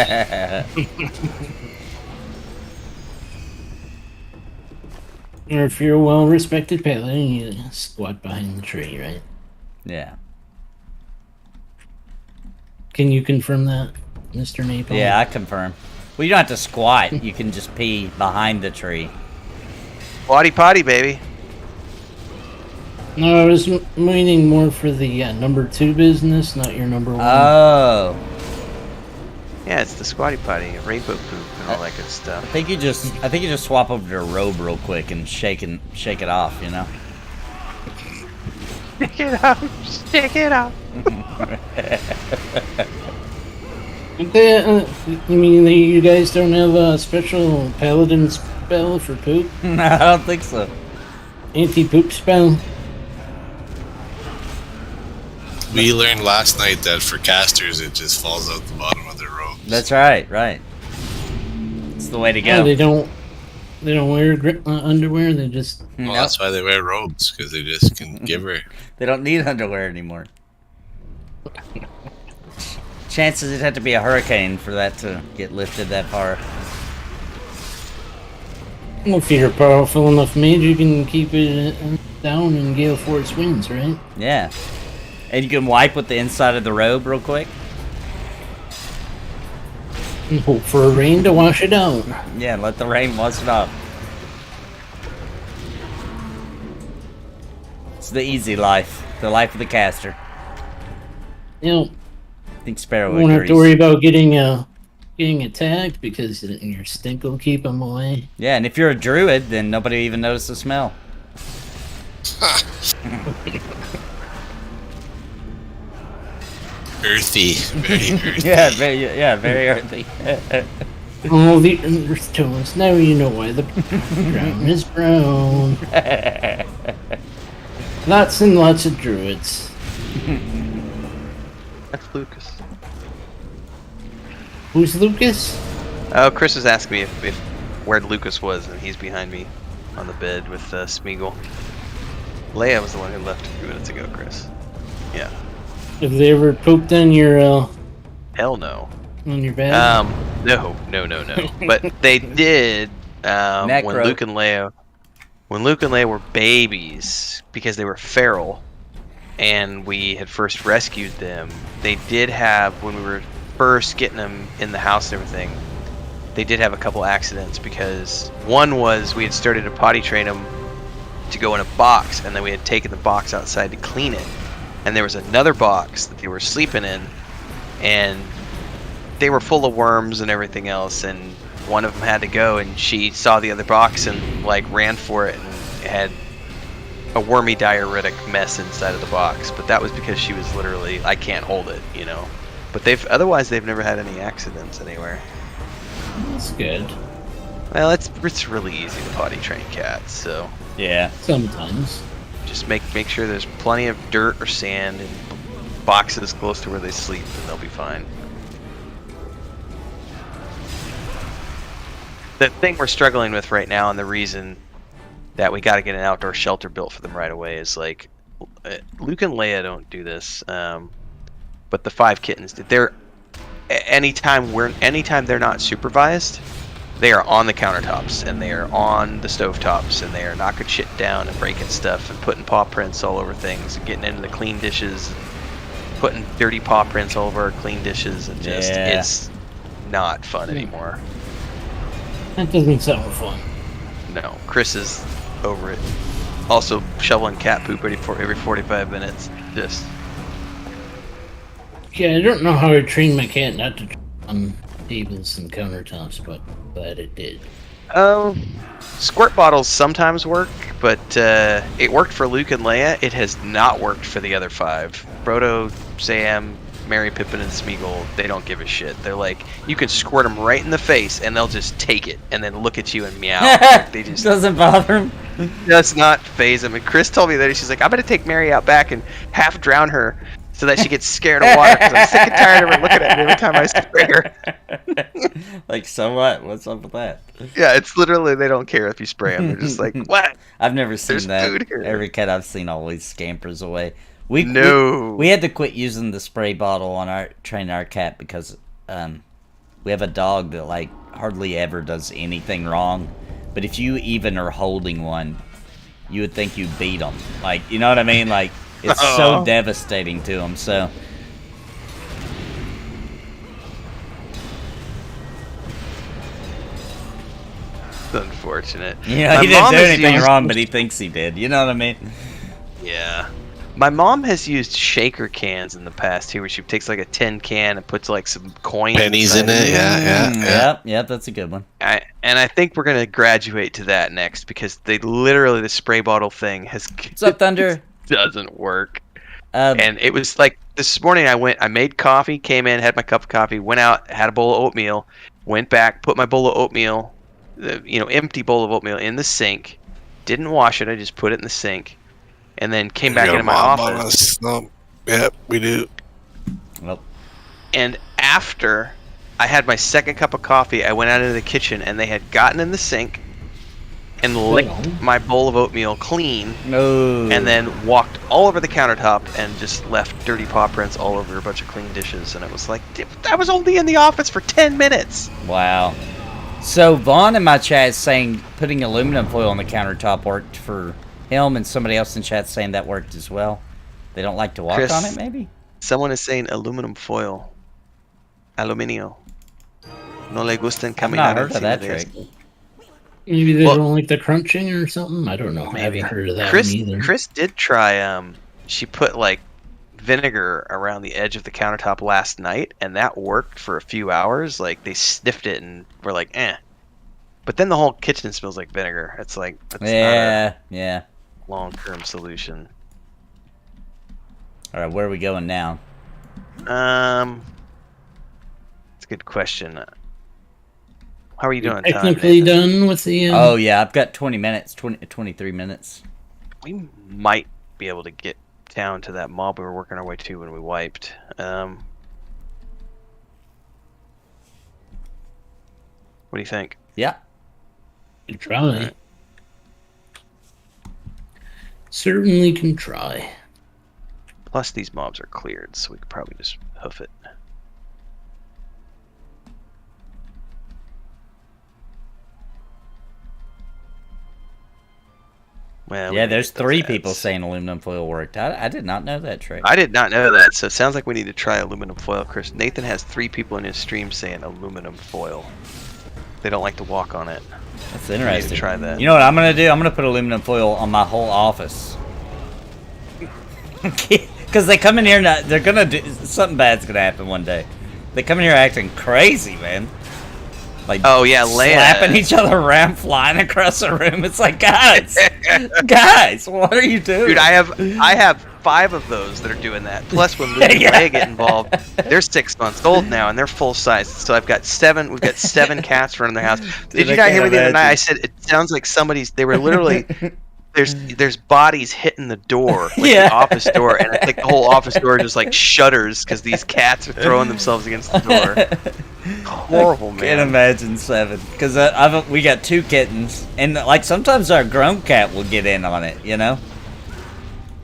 Or if you're a well-respected paladin, you squat behind the tree, right? Yeah. Can you confirm that, Mr. Napalm? Yeah, I confirm. Well, you don't have to squat. You can just pee behind the tree. Potty potty, baby. No, I was meaning more for the number 2 business, not your number 1. Oh. Yeah, it's the squatty potty, rainbow poop, and all that good stuff. I think you just swap over to a robe real quick and shake it off, you know? Shake it out. Shake it out. You mean that you guys don't have a special paladin spell for poop? I don't think so. Anti-poop spell? We learned last night that for casters, it just falls out the bottom of their robes. That's right, right. It's the way to Yeah, go. they don't wear underwear. They just Well, Nope. that's why they wear robes, because they just can give her. They don't need underwear anymore. Chances it'd have to be a hurricane for that to get lifted that far. well, if you're a powerful enough mage, you can keep it down in gale force winds, right? Yeah. And you can wipe with the inside of the robe real quick. And hope for a rain to wash it out. Yeah, let the rain wash it off. It's the easy life. The life of the caster. You know, I think Sparrow you won't have to agrees. worry about getting attacked because your stink will keep them away. Yeah, and if you're a druid, then nobody even notices the smell. Earthy. Very earthy. Very earthy. All the earth tones. Now you know why the ground is brown. Lots and lots of druids. That's Lucas. Who's Lucas? Oh, Chris was asking me if where Lucas was, and he's behind me on the bed with Smeagol. Leia was the one who left a few minutes ago, Chris. Yeah. Have they ever pooped on your Hell no. bed? No. But they did when Necro. Luke and Leia were babies because they were feral, and we had first rescued them. They did have, when we were first getting them in the house and everything, they did have a couple accidents, because one was we had started to potty train them to go in a box, and then we had taken the box outside to clean it, and there was another box that they were sleeping in, and they were full of worms and everything else, and one of them had to go, and she saw the other box and like ran for it and had a wormy diuretic mess inside of the box, but that was because she was literally, I can't hold it, you know. But otherwise they've never had any accidents anywhere. That's good. Well, it's really easy to potty train cats, so Yeah. Sometimes. just make sure there's plenty of dirt or sand in boxes close to where they sleep, and they'll be fine. The thing we're struggling with right now, and the reason that we got to get an outdoor shelter built for them right away, is like Luke and Leia don't do this, but the 5 kittens did. They're anytime they're not supervised, they are on the countertops and they are on the stovetops and they are knocking shit down and breaking stuff and putting paw prints all over things and getting into the clean dishes and putting dirty paw prints all over our clean dishes, and just it's not fun anymore. That doesn't sound fun. No, Chris is over it. Also shoveling cat poop every 45 minutes. Just Yeah, I don't know how I trained my cat not to on tables and countertops, but glad it did. Squirt bottles sometimes work, but it worked for Luke and Leia. It has not worked for the other 5. Frodo, Sam, Merry, Pippin, and Smeagol, they don't give a shit. They're like, you can squirt them right in the face, and they'll just take it, and then look at you and meow. Like, they just Doesn't bother him. does not phase them. And Chris told me that she's like, I'm gonna take Mary out back and half drown her so that she gets scared of water, because I'm sick and tired of her looking at me every time I spray her. Like, so what? What's up with that? Yeah, it's literally, they don't care if you spray them. They're just like, what? I've never seen There's that. food here. Every cat I've seen always scampers away. No. We had to quit using the spray bottle on training our cat because we have a dog that like hardly ever does anything wrong. But if you even are holding one, you would think you beat them. Like, you know what I mean? Like, it's so devastating to them. So It's unfortunate. you know, My he didn't mom do has anything used- wrong, but he thinks he did. You know what I mean? Yeah. My mom has used shaker cans in the past too, where she takes like a tin can and puts like some coins Pennies in inside it, yeah. Yep, that's a good one. And I think we're gonna graduate to that next, because they literally, the spray bottle thing What's up, Thunder? doesn't work. And it was like this morning I made coffee, came in, had my cup of coffee, went out, had a bowl of oatmeal, went back, put my bowl of oatmeal, empty bowl of oatmeal in the sink, didn't wash it, I just put it in the sink, and then came back into my office. Yep, we do. Well, And after I had my second cup of coffee, I went out into the kitchen and they had gotten in the sink and licked my bowl of oatmeal clean, no. and then walked all over the countertop and just left dirty paw prints all over a bunch of clean dishes. And it was like, I was only in the office for 10 minutes. Wow. So Vaughn in my chat is saying putting aluminum foil on the countertop worked for him, and somebody else in chat saying that worked as well. They don't like to walk Chris, on it, maybe? Someone is saying aluminum foil. Aluminio. No le gustan I've not caminar heard of that encima de trick. esto. Maybe they Well- don't like the crunching or something. I don't know. I haven't heard of that one either. Chris did try. She put like vinegar around the edge of the countertop last night, and that worked for a few hours. Like, they sniffed it and were like, eh. But then the whole kitchen smells like vinegar. It's like, that's Yeah. not a long-term solution. All right, where are we going now? It's a good question. How are you doing? Technically time, Nathan? done with the. Oh, yeah, I've got 20 minutes, 23 minutes. We might be able to get down to that mob we were working our way to when we wiped. What do you think? Yeah. Can try. Certainly can try. Plus, these mobs are cleared, so we could probably just hoof it. Well, Yeah, there's 3 people saying aluminum foil worked. I did not know that trick. I did not know that, so it sounds like we need to try aluminum foil, Chris. Nathan has 3 people in his stream saying aluminum foil. They don't like to walk on it. That's We need interesting. to try that. You know what I'm going to do? I'm going to put aluminum foil on my whole office. Because they come in here, they're going to do, something bad's going to happen one day. They come in here acting crazy, man. Like, oh yeah, Leia. slapping each other around, flying across the room. It's like, guys, Guys, what are you doing? Dude, I have 5 of those that are doing that. Plus, when Luke and Leia get involved, they're 6 months old now and they're full size. So I've got 7. We've got 7 cats running their house. Did you not hear me the other night? I said it sounds like somebody's. They were literally. There's bodies hitting the door, like the office door, and I think the whole office door just like shudders because these cats are throwing themselves against the door. Horrible, man. Can't imagine 7, because we got 2 kittens, and like sometimes our grown cat will get in on it. You know,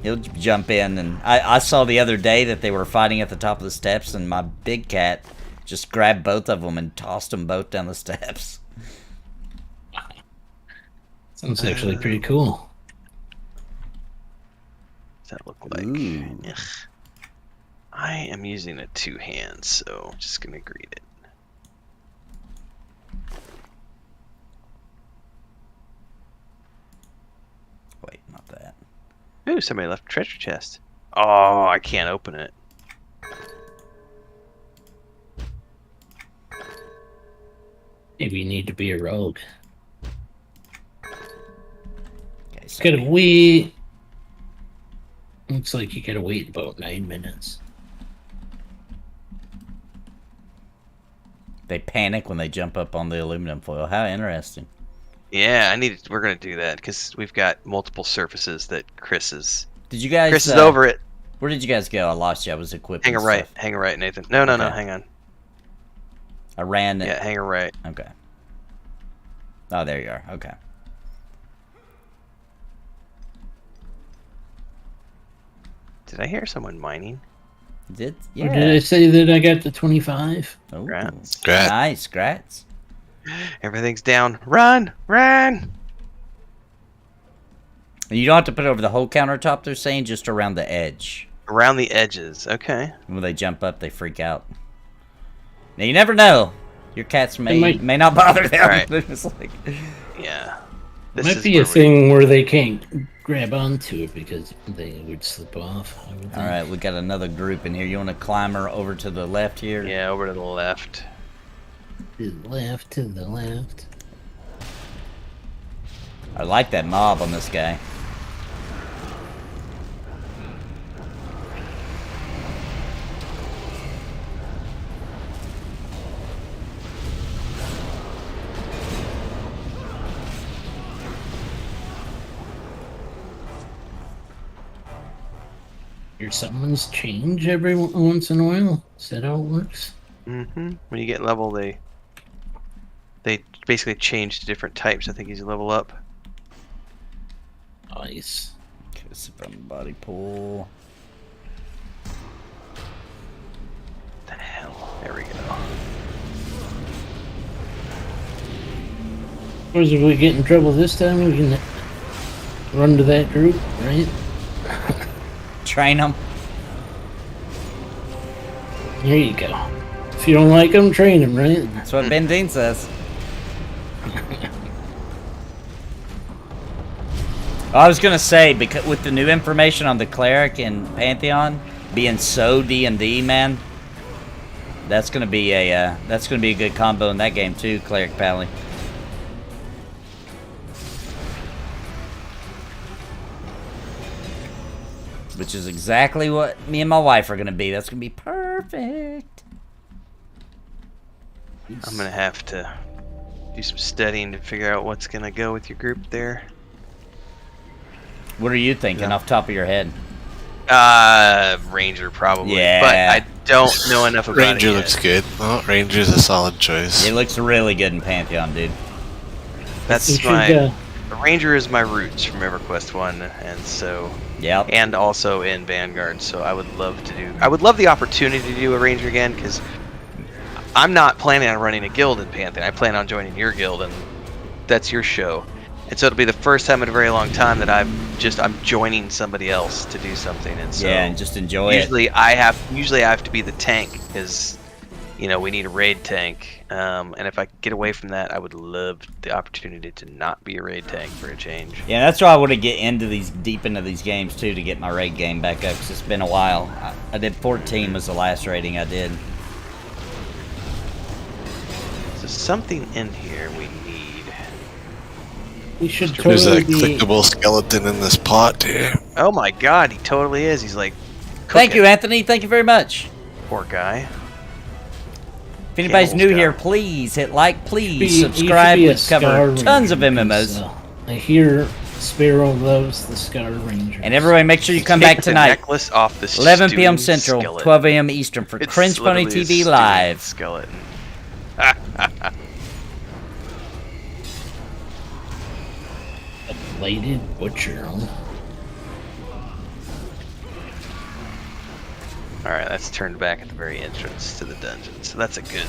he'll jump in, and I saw the other day that they were fighting at the top of the steps, and my big cat just grabbed both of them and tossed them both down the steps. Sounds actually pretty cool. That look like? Ugh. I am using a 2 hands, so I'm just gonna greet it. Wait, not that. Ooh, somebody left a treasure chest. Oh, I can't open it. Maybe you need to be a rogue. Okay, so Gotta wait. Looks like you gotta wait about 9 minutes. they panic when they jump up on the aluminum foil. How interesting. Yeah, we're gonna do that because we've got multiple surfaces that Chris is over it. Where did you guys go? I lost you. I was equipping Hang a right, Nathan. No, hang on. I ran. Yeah, hang a right. Okay. Oh, there you are. Okay. Did I hear someone mining? Yeah. Or did I say that I got to 25? Oh, Grats. nice, grats. Everything's down. Run! And you don't have to put it over the whole countertop, they're saying, just around the edge. Around the edges, okay. When they jump up, they freak out. Now, you never know. Your cats may not bother them. Right. They're just like... Yeah. It might be a thing where they can't grab onto it because they would slip off. Alright, we got another group in here. You want to climb her over to the left here? Yeah, over to the left. To the left, to the left. I like that mob on this guy. Your summons change every once in a while? Is that how it works? Mm-hmm. When you get level, they basically change to different types. I think as you level up. Nice. Okay, so from the body pool. The hell? There we go. Of course, if we get in trouble this time, we can run to that group, right? Train them. There you go. If you don't like them, train them, right? That's what Ben Dean says. I was gonna say, because with the new information on the cleric and Pantheon being so D&D, man, that's gonna be a good combo in that game too, cleric pally. Which is exactly what me and my wife are gonna be. That's gonna be perfect. I'm gonna have to do some studying to figure out what's gonna go with your group there. What are you thinking off the top of your head? Ranger probably. Yeah. But I don't know enough about Ranger it looks yet. good. Well, Ranger's a solid choice. It looks really good in Pantheon, dude. That's You should, my Ranger is my roots from EverQuest 1, and so Yep. and also in Vanguard. So I would love the opportunity to do a Ranger again because I'm not planning on running a guild in Pantheon. I plan on joining your guild, and that's your show. And so it'll be the first time in a very long time that I'm joining somebody else to do something. And so Yeah, and just enjoy usually I have to be the tank because we need a raid tank. And if I could get away from that, I would love the opportunity to not be a raid tank for a change. Yeah, that's why I want to get deep into these games too, to get my raid game back up, because it's been a while. I did 14 was the last raiding I did. So something in here we need. We should There's totally a clickable skeleton in this pot here. Oh my god, he totally is. He's like, Thank you, cooking. Anthony. Thank you very much. Poor guy. If anybody's Camel's new here, got- please hit like, please He should subscribe. be a We cover Scar tons of Ranger MMOs. because, I hear Sparrow loves the Scar Ranger. And everybody, make sure you come Take back the tonight, necklace off the 11 p.m. stewing Central, skeleton. 12 a.m. Eastern for It's Cringe Pony literally a TV stewing Live. Skeleton. A bladed butcher. Alright, that's turned back at the very entrance to the dungeon. So that's a good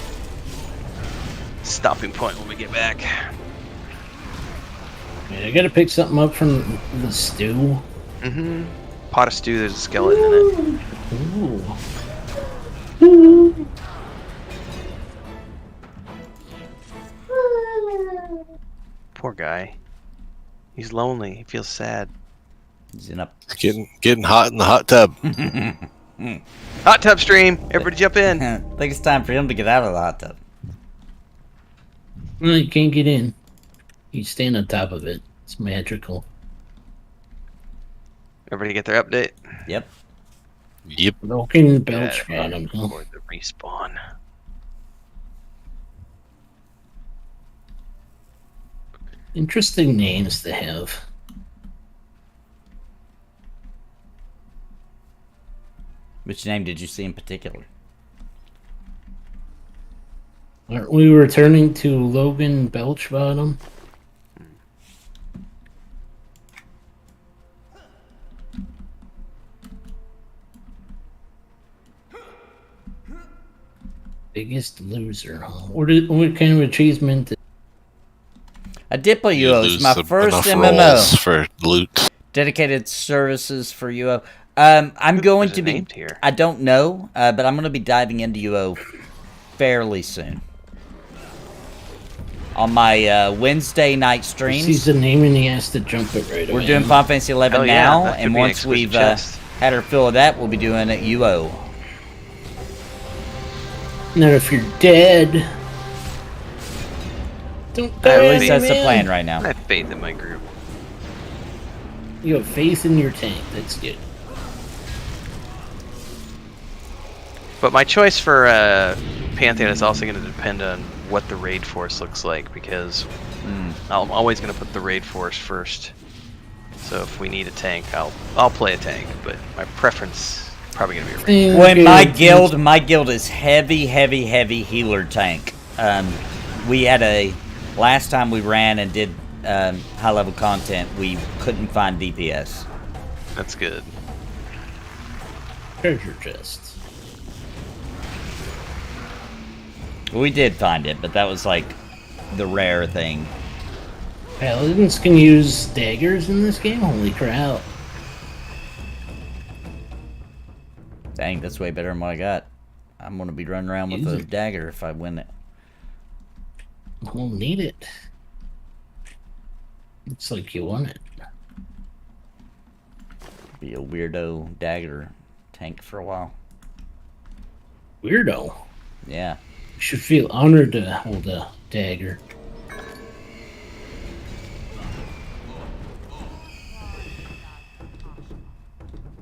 stopping point when we get back. Man, I gotta pick something up from the stew. Mm-hmm. Pot of stew, there's a skeleton in it. Ooh. Poor guy. He's lonely. He feels sad. He's in a It's getting hot in the hot tub. Hot tub stream! Everybody jump in! I think it's time for him to get out of the hot tub. No, you can't get in. You stand on top of it. It's magical. Everybody get their update? Yep. Yep. Broken belch bottom. Huh? Or the respawn. Interesting names to have. Which name did you see in particular? Aren't we returning to Logan Belchbottom? Biggest loser, huh? What kind of achievement? I did play You UO. lose It's my first enough MMO. rolls for loot. Dedicated services for UO. I'm going Who's to be. named here? I don't know, but I'm going to be diving into UO fairly soon. On my Wednesday night Sees streams, the name and he has to jump it right away. we're doing Final Fantasy 11 Hell yeah, now, that could and be an once exquisite we've chest. had our fill of that, we'll be doing it UO. Now, if you're dead, don't go At in, least that's the man. plan right now. I have faith in my group. You have faith in your tank. That's good. But my choice for Pantheon is also going to depend on what the raid force looks like, because I'm always going to put the raid force first. So if we need a tank, I'll play a tank, but my preference is probably going to be a raid. Well, in my guild is heavy healer tank. We had last time we ran and did high level content, we couldn't find DPS. That's good. Treasure chests. We did find it, but that was like the rare thing. Paladins can use daggers in this game? Holy crap. Dang, that's way better than what I got. I'm gonna be running around with Use a it. dagger if I win it. We'll need it. Looks like you want it. Be a weirdo dagger tank for a while. Weirdo. Yeah. You should feel honored to hold a dagger.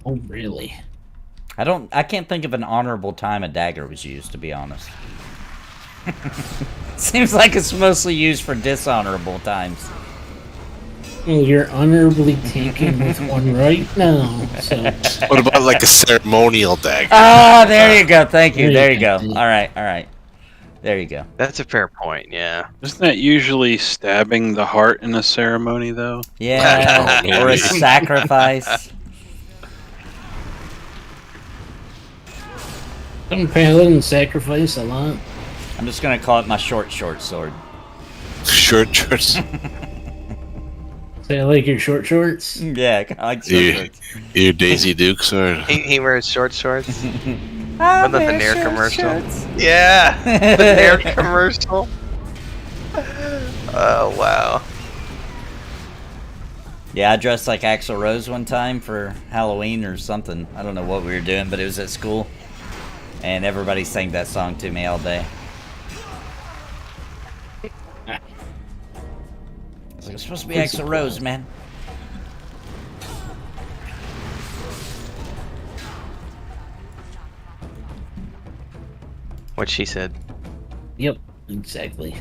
Oh, really? I can't think of an honorable time a dagger was used, to be honest. Seems like it's mostly used for dishonorable times. Well, you're honorably taken with one right now, so... What about like a ceremonial dagger? Ah, there you go. Thank you. There you go. There you go. All right. There you go. That's a fair point, yeah. Isn't that usually stabbing the heart in a ceremony, though? Yeah, Oh, or a maybe. sacrifice. Some paladins sacrifice a lot. I'm just gonna call it my short sword. Short shorts. Say I like your short shorts. Yeah, I like short You, shorts. you Daisy Dukes or He wears short shorts. Wasn't I that the wear Nair short commercial? shorts. Yeah! The Nair commercial. Oh, wow. Yeah, I dressed like Axl Rose one time for Halloween or something. I don't know what we were doing, but it was at school. And everybody sang that song to me all day. like, it's supposed to be Axl Rose, man. What she said. Yep, exactly.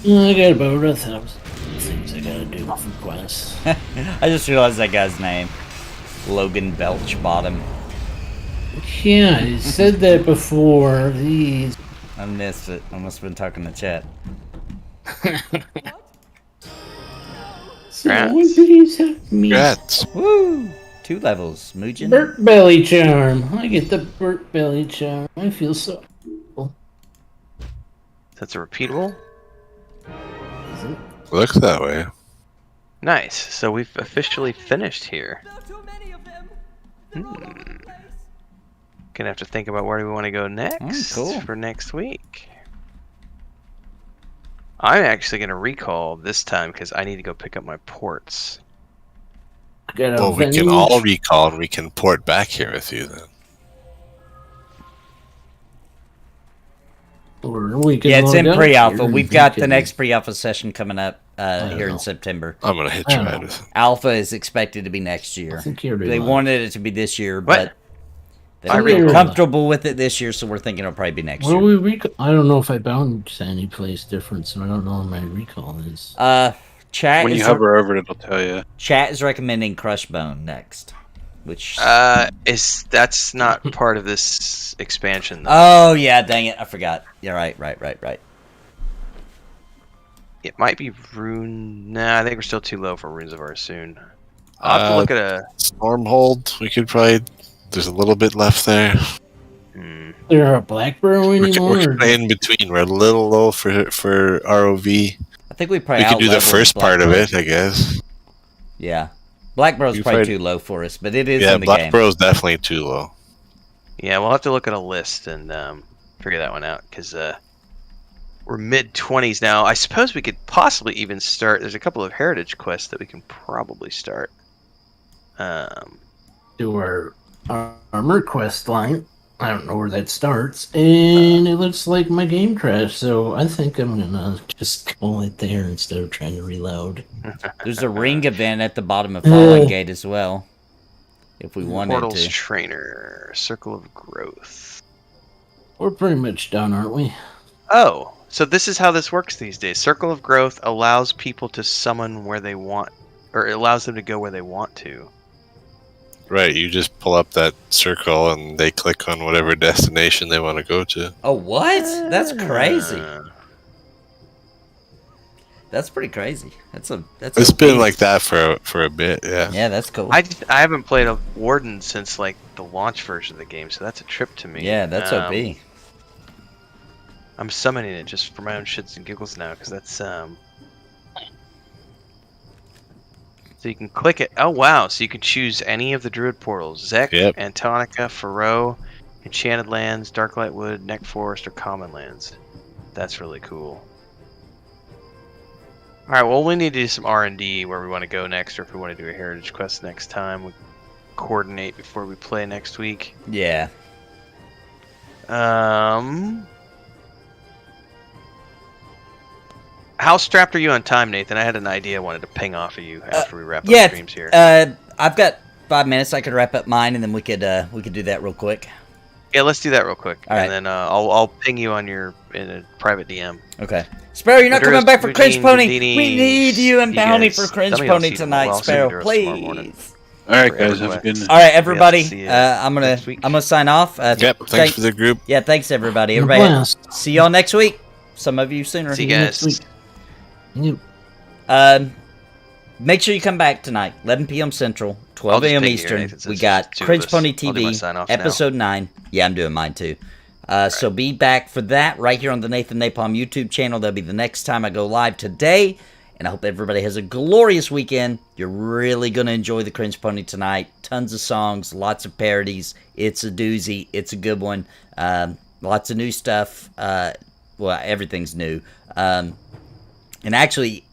I got about 1,000 things I gotta do for quests. I just realized that guy's name. Logan Belchbottom. Yeah, I said that before. These. I missed it. I must have been talking to chat. So what did he say to me? Congrats. Woo! 2 levels. Mugen. Burnt belly charm. I get the burnt belly charm. I feel so. That's a repeatable. Looks that way. Nice. So we've officially finished here. Gonna have to think about where do we want to go next cool. for next week. I'm actually gonna recall this time because I need to go pick up my ports. Well, we can all recall and we can port back here with you then. Or we can Yeah, it's in log out pre-alpha. here and We've got we the can- next pre-alpha session coming up here in know. September. I'm gonna hit you right with it. Alpha is expected to be next year. I think you're They right. wanted it to be this year, What? but they were recall. comfortable with it this year, so we're thinking it'll probably be next Well, year. I don't know if I bound to any place different, so I don't know where my recall is. Chat When you is hover over it, it'll tell you. Chat is recommending Crushbone next, which. That's not part of this expansion though. Oh yeah, dang it! I forgot. Yeah, right. It might be Rune. Nah, I think we're still too low for Runes of Varsoon. I'll have to look at a. Stormhold, we could probably. There's a little bit left there. There a black burrow anymore? We're kinda in between. We're a little low for ROV. I think we probably We could do the out-leveled first part of Black it, I guess. Yeah, Black Bro's You probably tried- too low for us, but it is Yeah, in the Black game. Bro's definitely too low. Yeah, we'll have to look at a list and figure that one out because we're mid-20s now. I suppose we could possibly even start. There's a couple of heritage quests that we can probably start. Do our armor quest line. I don't know where that starts, and it looks like my game crashed. So I think I'm gonna just call it there instead of trying to reload. There's a ring event at the bottom of Fallen Gate as well. If we wanted Portals to. Trainer, Circle of Growth. We're pretty much done, aren't we? Oh, so this is how this works these days. Circle of Growth allows people to summon where they want, or it allows them to go where they want to. Right, you just pull up that circle and they click on whatever destination they want to go to. Oh, what? That's crazy. Uh, That's pretty crazy. That's It's a been beast. like that for a bit, yeah. Yeah, that's cool. I haven't played a Warden since like the launch version of the game, so that's a trip to me. Yeah, that's OP. I'm summoning it just for my own shits and giggles now, because that's So you can click it. Oh wow! So you can choose any of the Druid portals: Zek, Yep. Antonica, Faroe, Enchanted Lands, Darklight Wood, Neck Forest, or Common Lands. That's really cool. All right. Well, we need to do some R&D where we want to go next, or if we want to do a heritage quest next time. We coordinate before we play next week. Yeah. How strapped are you on time, Nathan? I had an idea I wanted to ping off of you after we wrap up Yeah. streams here. I've got 5 minutes. I could wrap up mine, and then we could do that real quick. Yeah, let's do that real quick, All right. and then I'll ping you on in a private DM. Okay. Sparrow, you're not Maduros, coming back for Cringe Eugene, Pony. Houdini, We need you and you Bounty guys. for Cringe Somebody else Pony see them. tonight, Well, I'll see Sparrow. Maduros tomorrow morning. Please. All right, For guys, have a EverQuest. good night. All right, everybody. see you I'm next week. gonna sign off. Yep, thanks for the group. Yeah, thanks everybody. You're Everybody, blessed. see y'all next week. Some of you sooner. See you next guys. week. Yep. Make sure you come back tonight, 11 p.m. Central, 12 I'll just a.m. ping you, Eastern. Nathan, since We it's got just two of Cringe us. Pony I'll do my TV, sign-off now. episode 9. Yeah, I'm doing mine too. So be back for that right here on the Nathan Napalm YouTube channel. That'll be the next time I go live today. And I hope everybody has a glorious weekend. You're really going to enjoy the Cringe Pony tonight. Tons of songs, lots of parodies. It's a doozy. It's a good one. Lots of new stuff. Well, everything's new. And actually,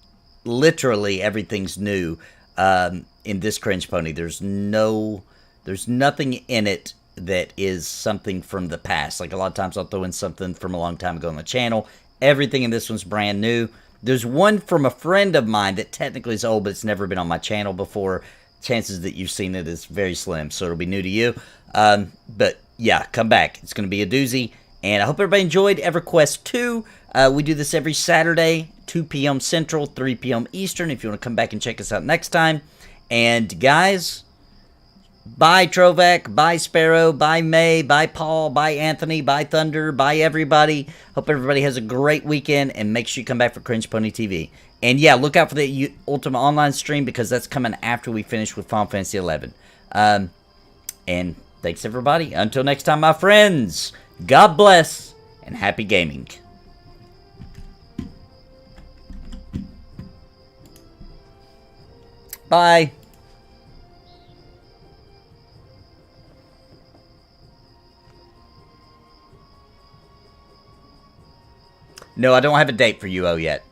literally everything's new in this Cringe Pony. There's no There's nothing in it that is something from the past. Like a lot of times I'll throw in something from a long time ago on the channel. Everything in this one's brand new. There's one from a friend of mine that technically is old, but it's never been on my channel before. Chances that you've seen it is very slim, so it'll be new to you. But yeah, come back. It's going to be a doozy. And I hope everybody enjoyed EverQuest 2. We do this every Saturday, 2 p.m. Central, 3 p.m. Eastern, if you want to come back and check us out next time. And guys, bye Trovac, bye Sparrow, bye May, bye Paul, bye Anthony, bye Thunder, bye everybody. Hope everybody has a great weekend, and make sure you come back for Cringe Pony TV. And yeah, look out for the Ultima Online stream, because that's coming after we finish with Final Fantasy XI. And thanks everybody. Until next time, my friends, God bless and happy gaming. Bye. No, I don't have a date for UO yet.